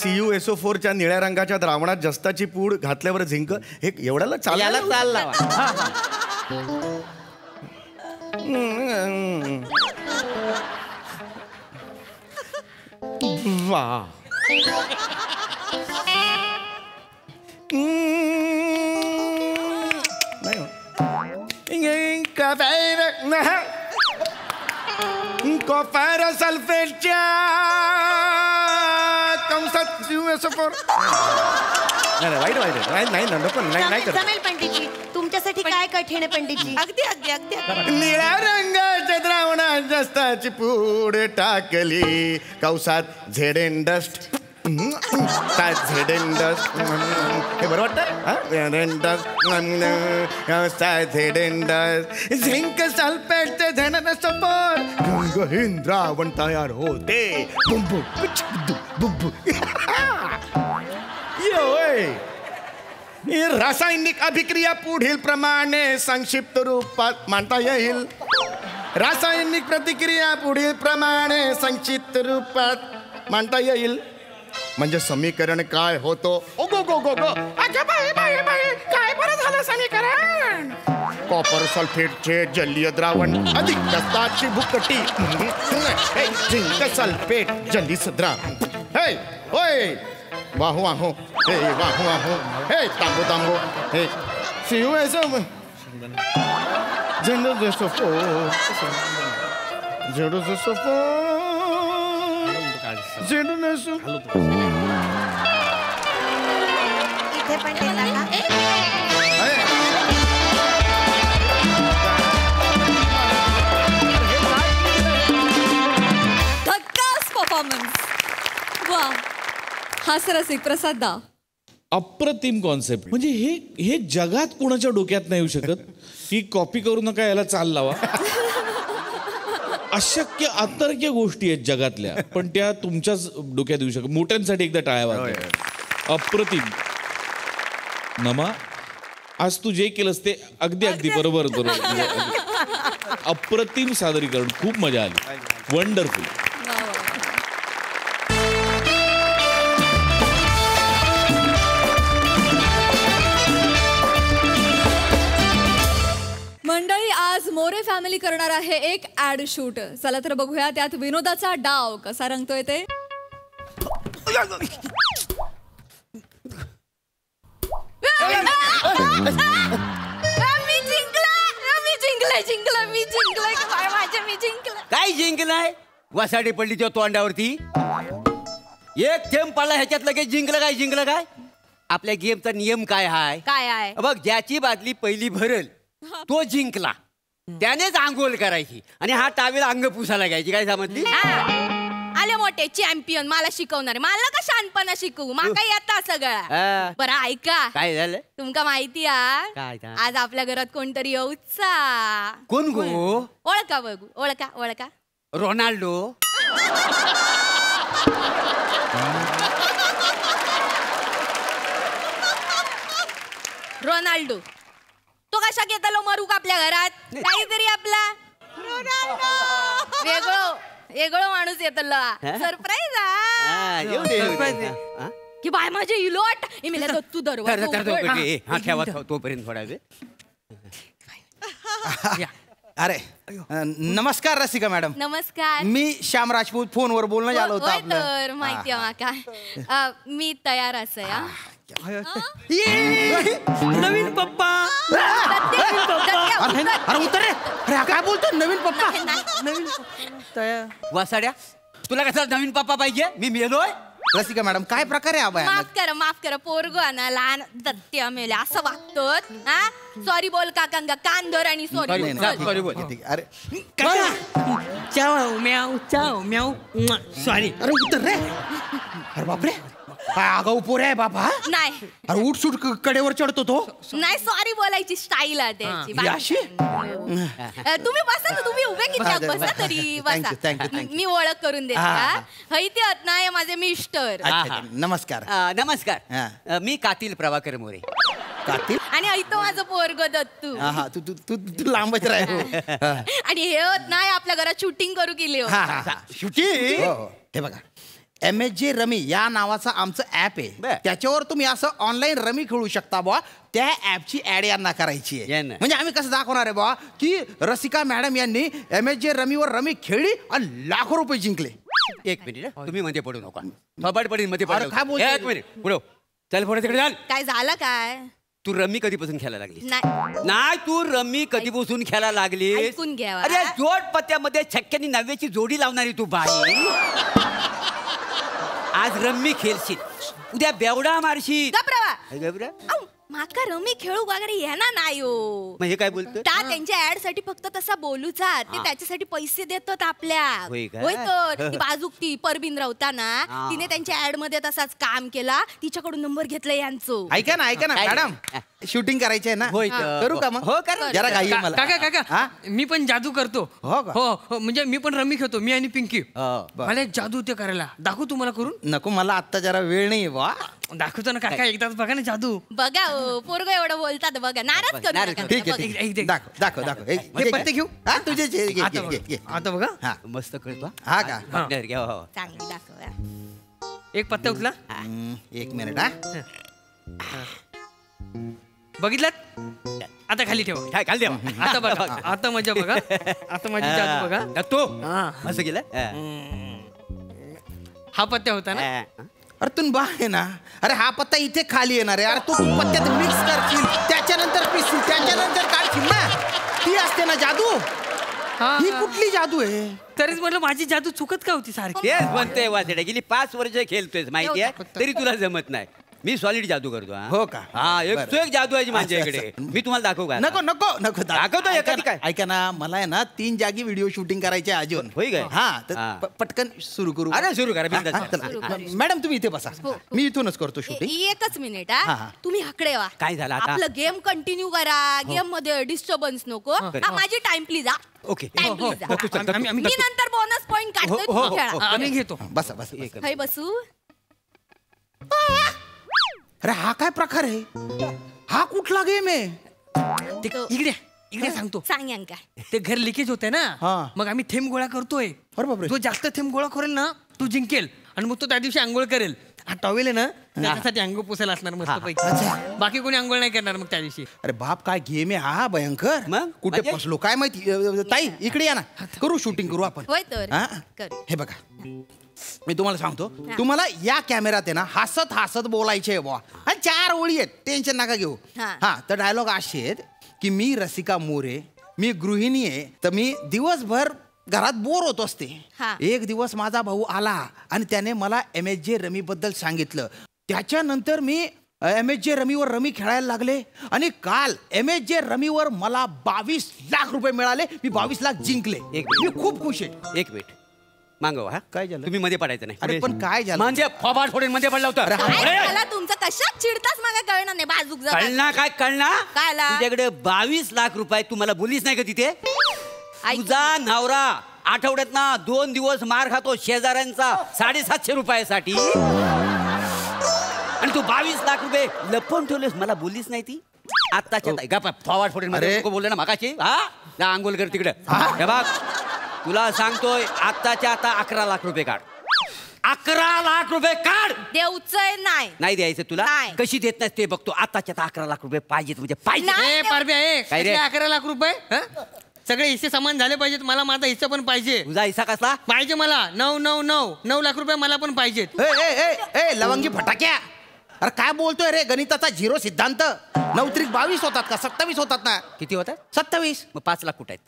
CuSO4 च्या निळ्या रंगाच्या द्रावणात जस्ताची पूड घातल्यावर झिंक, हे एवढ्याला याला चाल लावा. वा. कॉपर सल्फेटच्या कंसात CuSO4. नाही वाईट वाईट नाही नको नाही करत. जमेल पंडितजी, तुमच्यासाठी काय कठीण आहे पंडितजी? अगदी अगदी अगदी. निळ्या रंगाच्या द्रावणात जस्ताची पूड टाकली कौसात झेडेन डस्ट. झेडेन डस्ट हे बरं वाटतं. झेडेन डस्ट झिंक सल्फेटचे ZnSO4 रंगहीन द्रावण तयार होते. बुंबू बुंबू. रासायनिक अभिक्रिया पुढील प्रमाणे संक्षिप्त रूपात मांडता येईल. रासायनिक प्रतिक्रिया पुढील प्रमाणे संक्षिप्त रूपात मांडता येईल. म्हणजे समीकरण काय होतो? ओ गो गो गो गो अगं बाई बाई बाई, काय बरं झालं समीकरण? कॉपर सल्फेटचे जलीय द्रावण अधिक दस्ताची भुकटी झिंक सल्फेट जलीय द्रावण. हे होय वाहू वाहू हे वाहू वाहू हे तांबू तांबू हे शिव ऐसं झेंडू जसं फो झेंडू जसं फो झेंडू नसो. इथे पण ते टाका. धक्काच परफॉर्मन्स. वा, हास्यरसिक प्रसाद दा. अप्रतिम कॉन्सेप्ट. म्हणजे हे जगात कोणाच्या डोक्यात नाही येऊ शकत की कॉपी करू नका, याला चाल लावा. अशक्य अतर्क्य गोष्टी आहेत जगातल्या, पण त्या तुमच्याच डोक्यात येऊ शकत. मोठ्यांसाठी एकदा टाळ्या वाजवा. अप्रतिम. नमा, आज तू जे केलंस ते अगदी अगदी बरोबर बरोबर. अप्रतिम सादरीकरण, खूप मजा आली. वंडरफुल. मंडळी, आज मोरे फॅमिली करणार आहे एक ऍड शूट. चला तर बघूया त्यात विनोदाचा डाव कसा रंगतोय ते. काय जिंकलाय? वसाडी पडली त्या तोंडावरती. एक थेंब पडला ह्याच्यात लगेच जिंकलं काय? आपल्या गेमचा नियम काय हाय? काय आहे? बघ, ज्याची बादली पहिली भरल तो जिंकला. त्यानेच आंघोळ करायची आणि हा टावेल अंग पुसायला घ्यायची. काय समजली? आले मोठे चॅम्पियन मला शिकवणार. मला का शानपणा शिकवू, मला येता सगळं. बरं ऐका, काय झालं? तुमका माहिती काय? आज आपल्या घरात कोणतरी येऊचा. कोण गो? ओळखा बघू. ओळखा. रोनाल्डो. रोनाल्डो तो कशा घेतलो मरू का आपल्या घरात? काहीतरी आपला वेगळो माणूस येतलो. सरप्राईज की बाय माझे इलोट इमेला तू दरवाजा ठेवा तोपर्यंत थोडा वेळ. अरे नमस्कार रसिका मॅडम. नमस्कार. मी श्याम राजपूत, फोनवर बोलणं झालं होतं आपलं. तर माहिती आहे माका. मी तयार असं. नवीन पप्पा. अरे उतर रे. अरे काय बोलतो नवीन पप्पा? नवीन तयार. वासाड्या, तुला कसा नवीन पप्पा पाहिजे? मी मेलोय. रसिका मॅडम, काय प्रकार आहे आबाय? माफ करा पोरगो ना लहान दत्त्या मेले असं वागतोत. सॉरी बोल काकांगा, कान धर आणि सॉरी बोल. अरे चाव म्याव चाव म्याव सॉरी. अरे उतर रे. अरे बापरे, काय आगाऊ पोरे आहे बाबा. नाही. अरे उठ सूट कडेवर चढतो तो. नाही, सॉरी बोलायची स्टाईल आहे त्याची. अशी तुम्ही बसा ना, तुम्ही उभे किती बसा तरी बसा. मी ओळख करून देते. हैती आहात ना, माझे मिस्टर. नमस्कार. नमस्कार. मी कातील प्रभाकर मोरे. कातील. आणि ऐतो माझं पोरग दत्तू. तू लांबच राह. आणि हे होत नाही आपल्या घरात शूटिंग करू केली. शूटिंग. हे बघा, MSJ रमी या नावाचं आमचं ऍप आहे. त्याच्यावर तुम्ही असं ऑनलाईन रमी खेळू शकता बुवा. त्या ऍपची ऍड यांना करायची आहे. म्हणजे आम्ही कसं दाखवणार आहे बुवा की रसिका मॅडम यांनी MSJ रमीवर रमी खेळली आणि लाखो रुपये जिंकले. एक मिनिट, तुम्ही मध्ये पडू नका. थोबाड पडीन मध्ये पडू. काय बोलतो? एक मिनिट पुढे चल. पुढे तिकडे चाल. काय झालं काय? तू रमी कधीपासून खेळायला लागली? नाही, तू रमी कधीपासून खेळायला लागली? ऐकून घ्या. अरे जोड पत्त्यामध्ये छक्क्यानी 90ची जोडी लावणारी तू बाई. आज रम्मी खेळशील, उद्या बेवडा मारशील. माका रमी खेळू वगैरे येणार नाही हो. म्हणजे काय बोलतो? त्यांच्या ऍड साठी फक्त तसा बोलूचा. ते त्याच्यासाठी पैसे देतात आपल्या. होय तर ती बाजूक ती परबीन रावता ना, तिने त्यांच्या ऍड मध्ये तसाच काम केला. तिच्याकडून नंबर घेतला यांचं. ऐका ना मॅडम, शूटिंग करायची आहे ना होय. करू का मग हो, करा. जरा घाई आहे मला काका काका मी पण जादू करतो. हो का? हो म्हणजे मी पण रमी खेळतो, मी आणि पिंकी. हो. मला एक जादू ते करायला दाखवू तुम्हाला करून. नको मला आता जरा वेळ नाही वा दाखवतो ना काका, एकदाच बघा ना जादू. बघा पोरग एवढं बोलतात बघा, नाराज करू नाराज नका. ठीक आहे, बघा. ठीक आहे दाखव हे पत्ते घेऊ. हा तुझे आता बघा. आता बघा हा मस्त कळतो. हा का चांगलं दाखव. एक पत्ता उचला. एक मिनिट हा बघितलात? आता खाली ठेवा. काय खाली द्या. आता बघा, आता मजा बघा, आता माझी जादू बघा. तो हा. असं केलं. हा पत्ता होता ना. अरे तू बा आहे ना. अरे हा पत्ता इथे खाली येणार आहे. अरे तू पत्त्यात मिक्स करशील, त्याच्यानंतर पिसशील, त्याच्यानंतर काढशील ना. ती असते ना जादू. ही कुठली जादू आहे? तरीच म्हटलं माझी जादू चुकत का होती सारखी. तेच म्हणते वाचड्या, गेली 5 वर्ष खेळतोय माहिती आहे, तरी तुला जमत नाही. मी सॉलिड जादू करतो. हो का? हा एक तो एक जादू आहे माझ्या अच्छा, इकडे. अच्छा. मी तुम्हाला दाखवू का? नको नको नको दाखवतो एखादी काय. ऐका ना, मला आहे ना 3 जागी व्हिडिओ शूटिंग करायचे अजून. होय काय? हा तर हा. पटकन सुरू करू. अरे सुरू करा. बिनधास्त हा, करा. चला. मॅडम तुम्ही इथे बसा, मी इथूनच करतो शूटिंग. एकच मिनिट हा, हा हा. तुम्ही हकडे वा. काय झालं आता? आपलं गेम कंटिन्यू करा. गेम मध्ये डिस्टर्बन्स नको. माझी टाइम प्लीज हा. ओके. टाइम प्लीज हा. आम्ही मी नंतर बोनस पॉइंट काढतोय, तुम्ही खेळा. आम्ही घेतो. बसा बसा बसा. खाई बसू. अरे हा काय प्रकार आहे? हा कुठला गेम आहे? ते इकडे इकडे सांगतो. सांग काय. ते घर लिकेज होते हा. ना, मग आम्ही थेंब गोळा करतोय. अरे बापरे. जो जास्त थेंब गोळा करेल ना तो जिंकेल, आणि मग तो त्या दिवशी आंघोळ करेल. हा टॉवेल आहे ना, त्याच्यासाठी अंघोळ पुसायला असणार मस्त पैकी. बाकी कोणी आंघोळ नाही करणार मग त्या दिवशी. अरे बाप काय गेम आहे हा भयंकर. मग? कुठे म्हणजे? फसलो काय माहिती. ताई इकडे या ना, करू शूटिंग करू आपण. होय तर हा? करू. हे बघा, मी तुम्हाला सांगतो, तुम्हाला या कॅमेऱ्यात आहे ना हसत हसत बोलायचे बुवा. आणि 4 ओळी आहेत, टेन्शन नका घेऊ. हा. हा तर डायलॉग असे आहेत की मी रसिका मोरे, मी गृहिणी आहे, तर मी दिवसभर घरात बोर होत असते. हा. एक दिवस माझा भाऊ आला आणि त्याने मला MSJ रमी बद्दल सांगितलं. त्याच्यानंतर मी MSJ रमीवर रमी खेळायला लागले आणि काल MSJ रमीवर मला 22 लाख रुपये मिळाले. मी 22 लाख जिंकले. मी खूप खुश आहे. एक मिनिट मागव. हा काय झालं? तुम्ही मध्ये पडायचं नाही. अरे पण काय झालं? म्हणजे फॉबाड फोडून मध्ये पडला होता. काय मला तुमचं कशात चिडताच मला कळणार नाही. बाजूक जा. कळना काय कळना. काय आला? तुझ्याकडे 22 लाख रुपये तुम्हाला बोलीच नाही का तिथे? ऐक. तुझा नवरा आठवड्यात ना 2 दिवस मार खातो शेजाऱ्यांचा 750 रुपयासाठी, आणि तू 22 लाख रुपये लपवून ठेवलेस, मला बोललीच नाही ती. आत्ताच्या फॉरवर्ड फोडून अरे. बोलले ना मागाशी. हा जा आंघोळ कर तिकडे. हे बघ तुला सांगतोय, आत्ताच्या आता 11 लाख रुपये काढ. 11 लाख रुपये काढ. देऊचंय नाही. नाही द्यायचं तुला. नाही. कशी देत नाही ते बघतो. आत्ताच्या आता 11 लाख रुपये पाहिजेत म्हणजे पाहिजे. नाही. ए पारब्या, काय रे? 11 लाख रुपये हं? सगळे हिस्से समान झाले पाहिजेत. मला माझा हिस्सा पण पाहिजे. तुझा हिस्सा कसला पाहिजे मला. 9 लाख रुपये मला पण पाहिजेत. ए ए ए ए लवंगी फटाक्या. अरे काय बोलतोय रे? गणिताचा 0 सिद्धांत. 9 त्रिक 22 होतात का? 27 होतात ना? किती होतात? 27. मग 5 लाख कुठे आहेत?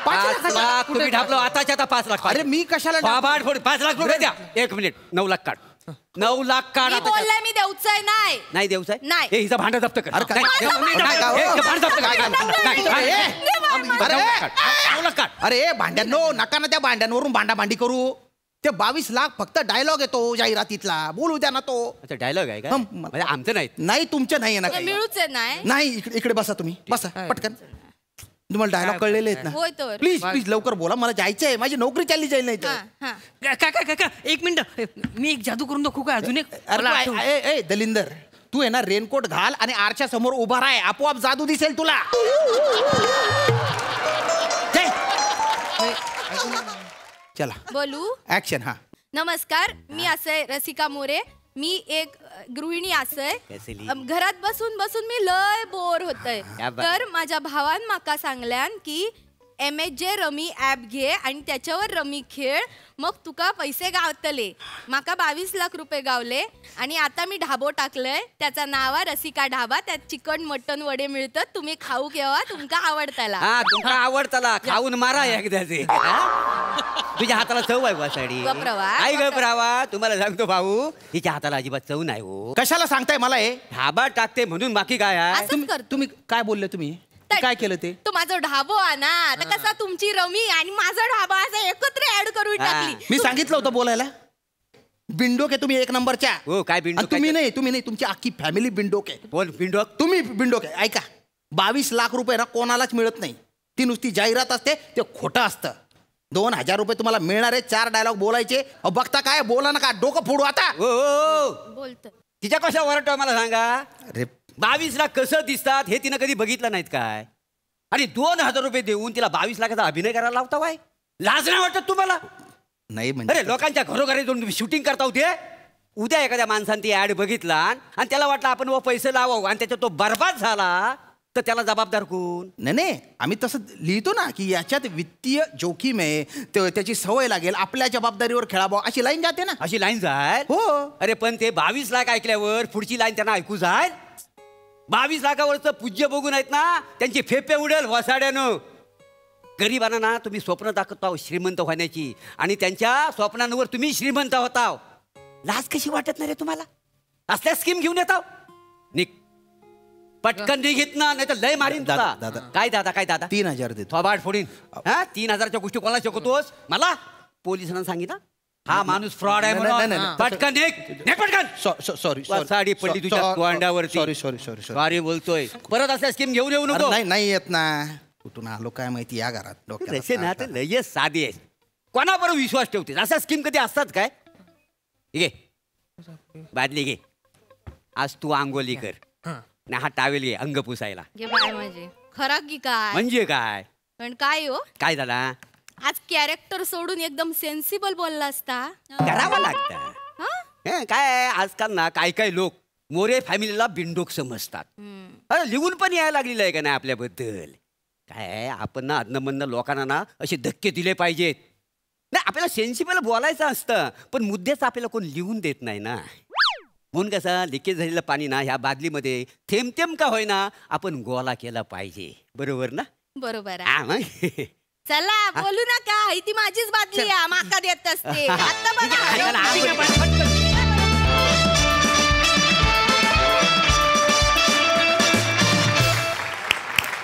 5 लाख. तुम्ही ढापलो. आताच्या आता 5 लाख. अरे मी कशाला बाबाड फोड. 5 लाख रुपये द्या. 1 मिनिट. 9 लाख काढ. 9 लाख काढ. मी आताच्या आता. बोललाय मी देऊचंय नाही. नाही देऊच आहे. नाही. हे हिचा भांडा जप्त कर. अरे काय? नाही, काय नाही, का? हे हो. भांडं जप्त कर. काय? नाही, नाही, अरे. नाही. अरे. 9 लाख काढ. 9 लाख काढ. अरे भांड्यांनो, नका ना त्या भांड्यांवरून भांडाभांडी करू. ते 22 लाख फक्त डायलॉग येतो जाहिरातीतला. बोलू द्या ना तो. अच्छा डायलॉग आहे का? हं. म्हणजे आमचं नाही. नाही तुमचे नाही आहे ना काही. मिळूच आहे नाही. नाही इकडे बसा तुम्ही. बसा पटकन. तुम्हाला डायलॉग कळलेले आहेत ना? होय तर. प्लीज प्लीज लवकर बोला. मला जायचंय. माझी नोकरी चालली जाईल नाही तर. हा. काका काका 1 मिनिट. मी एक जादू करून दाखवू का? अजून एक मला अरे आठवलं. ए दलिंदर, तू आहे ना रेनकोट घाल आणि आरच्या समोर उभा राह. आपोआप जादू दिसेल तुला. चला बोलू. ऍक्शन. हा नमस्कार, मी असय रसिका मोरे. मी एक गृहिणी असय. कसली? घरात बसून बसून मी लय बोर होतय. या बा- तर माझ्या भावान माका सांगल्यान की MSJ रमी ॲप घे आणि त्याच्यावर रमी खेळ, मग तुका पैसे गावतले. माका 22 लाख रुपये गावले आणि आता मी ढाबो टाकलंय. त्याचा नाव आहे रसिका ढाबा. त्यात चिकन मटन वडे मिळतात. तुम्ही खाऊ केव्हा तुमका आवडताला. हा तुमचा आवडताला. खाऊन मारा एकदाचे. तुझ्या हाताला चव आहे वासाडी. गप्रावा, आई गप्रावा. तुम्हाला सांगतो भाऊ, हिच्या हाताला अजिबात चव नाही हो. कशाला सांगताय मला हे? ढाबा टाकते म्हणून बाकी काय आहे? असंच करतो. तुम्ही काय बोलले? तुम्ही काय केलं ते? तो माझा ढाबो आहे ना. आता कसा तुमची रमी आणि माझा ढाबा असं एकत्र ऍड करून हा. टाकली. मी सांगितलं होतं बोलायला. बिंडोक आहे तुम्ही एक नंबरच्या. हो काय बिंडोक तुम्ही नाही तुमची अख्खी फॅमिली बिंडोक आहे. बोल बिंडोक. तुम्ही बिंडोक आहे. ऐका 22 लाख रुपये ना कोणालाच मिळत नाही. ती नुसती जाहिरात असते, ते खोटं असतं. 2,000 रुपये तुम्हाला मिळणार आहे. 4 डायलॉग बोलायचे. बघता काय बोला ना का डोकं फोडू आता. बोलतो तिच्या कशा वरटो मला सांगा. अरे 22 लाख कसं दिसतात हे तिनं कधी बघितलं नाहीत काय. आणि 2,000 रुपये देऊन तिला 22 लाखाचा अभिनय करायला लावता वाय. लाज नाही वाटत तुम्हाला. नाही म्हणजे अरे लोकांच्या घरोघरी जाऊन तुम्ही शूटिंग करता होते. उद्या एखाद्या माणसाने ती ऍड बघितला आणि त्याला वाटलं आपण पैसे लावावं आणि त्याच्यात तो बर्बाद झाला तर त्याला जबाबदार कोण. नाही आम्ही तसं लिहितो ना की याच्यात वित्तीय जोखीम आहे, त्याची सवय लागेल, आपल्या जबाबदारीवर खेळावं अशी लाईन जाते ना. अशी लाईन जाईल. हो. अरे पण ते 22 लाख ऐकल्यावर पुढची लाईन त्यांना ऐकू जाईल. 22 लाखावरचं पूज्य बघून आहेत ना त्यांची फेफे उडेल वसाड्यानं. गरिबांना ना तुम्ही स्वप्न दाखवता श्रीमंत होण्याची आणि त्यांच्या स्वप्नांवर तुम्ही श्रीमंत होता. लाज कशी वाटत नाही रे तुम्हाला. असल्या स्कीम घेऊन येता निक पटकन निघित ना नाही तर लय मारीन तुला. काय दादा 3,000 देतो. थोबाड फोडीन. 3,000च्या गोष्टी कोणाला शिकवतोस मला. पोलिसांना सांगितलं हा माणूस फ्रॉड आहे म्हणून. पटकन निघ पटकन. सॉरी साडी पडली तुझ्या तोंडावरती. सॉरी बोलतोय. परत असल्या स्कीम घेऊन येऊ नको. नाही येत ना. कुठून आलो काय माहिती या घरात. तसे ना तर लय साधी आहे. कोणाबरोबर विश्वास ठेवते. अशा स्कीम कधी असतात काय. घे बादली घे. आज तू आंघोली कर ना. हा टावेल घे अंग पुसायला. म्हणजे खरा की काय म्हणजे काय. पण काय हो काय झाला. आज कॅरेक्टर सोडून एकदम सेन्सिबल बोलला असता. करावं लागतं. काय आजकाल ना काय लोक मोरे फॅमिलीला बिंडोक समजतात. अरे लिहून पण यायला लागलेलं आहे का नाही आपल्याबद्दल. काय आपण ना अदनमधनं लोकांना ना असे धक्के दिले पाहिजेत. नाही आपल्याला सेन्सिबल बोलायचं असतं पण मुद्द्याच आपल्याला कोण लिहून देत नाही ना. म्हणून कसं लिकेज झालेलं पाणी ना ह्या बादलीमध्ये थेंब थेंब का होईना आपण गोळा केला पाहिजे. बरोबर ना. बरोबर मग चला बोलू नका. ही ती माझीच बादली आहे. माका देत असते. आता बघा.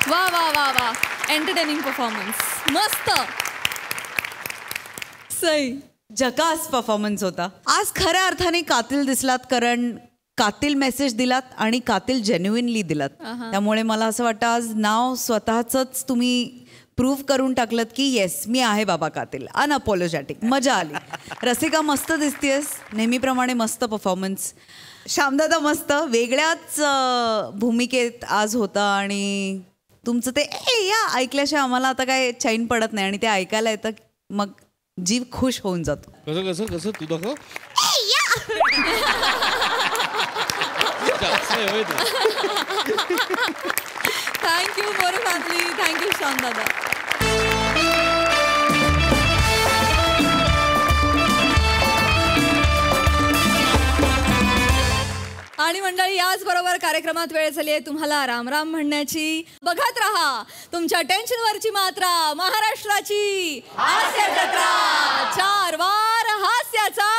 वा वा वा वा एंटरटेनिंग परफॉर्मन्स. मस्त. सई झकास परफॉर्मन्स होता आज. खऱ्या अर्थाने कातिल दिसलात कारण कातिल मेसेज दिलात आणि कातिल जेन्युइनली दिलात. त्यामुळे मला असं वाटतं आज नाव स्वतःच तुम्ही प्रूव्ह करून टाकलत की येस मी आहे बाबा कातिल. अनअपॉलॉजॅटिक. मजा आली. रसिका मस्त दिसतेस नेहमीप्रमाणे. मस्त परफॉर्मन्स. श्यामदादा मस्त वेगळ्याच भूमिकेत आज होता आणि तुमचं ते या ऐकल्याशिवाय आम्हाला आता काय चैन पडत नाही आणि ते ऐकायला येतं मग जीव खुश होऊन जातो. कसं कसं कसं तू दाखव. Thank you More family. Thank you Shyam दादा. आणि मंडळी याच बरोबर कार्यक्रमात वेळ झाली आहे तुम्हाला राम राम म्हणण्याची. बघत रहा तुमच्या टेन्शनवरची मात्रा महाराष्ट्राची हास्य जत्रा. 4 वार हास्याचा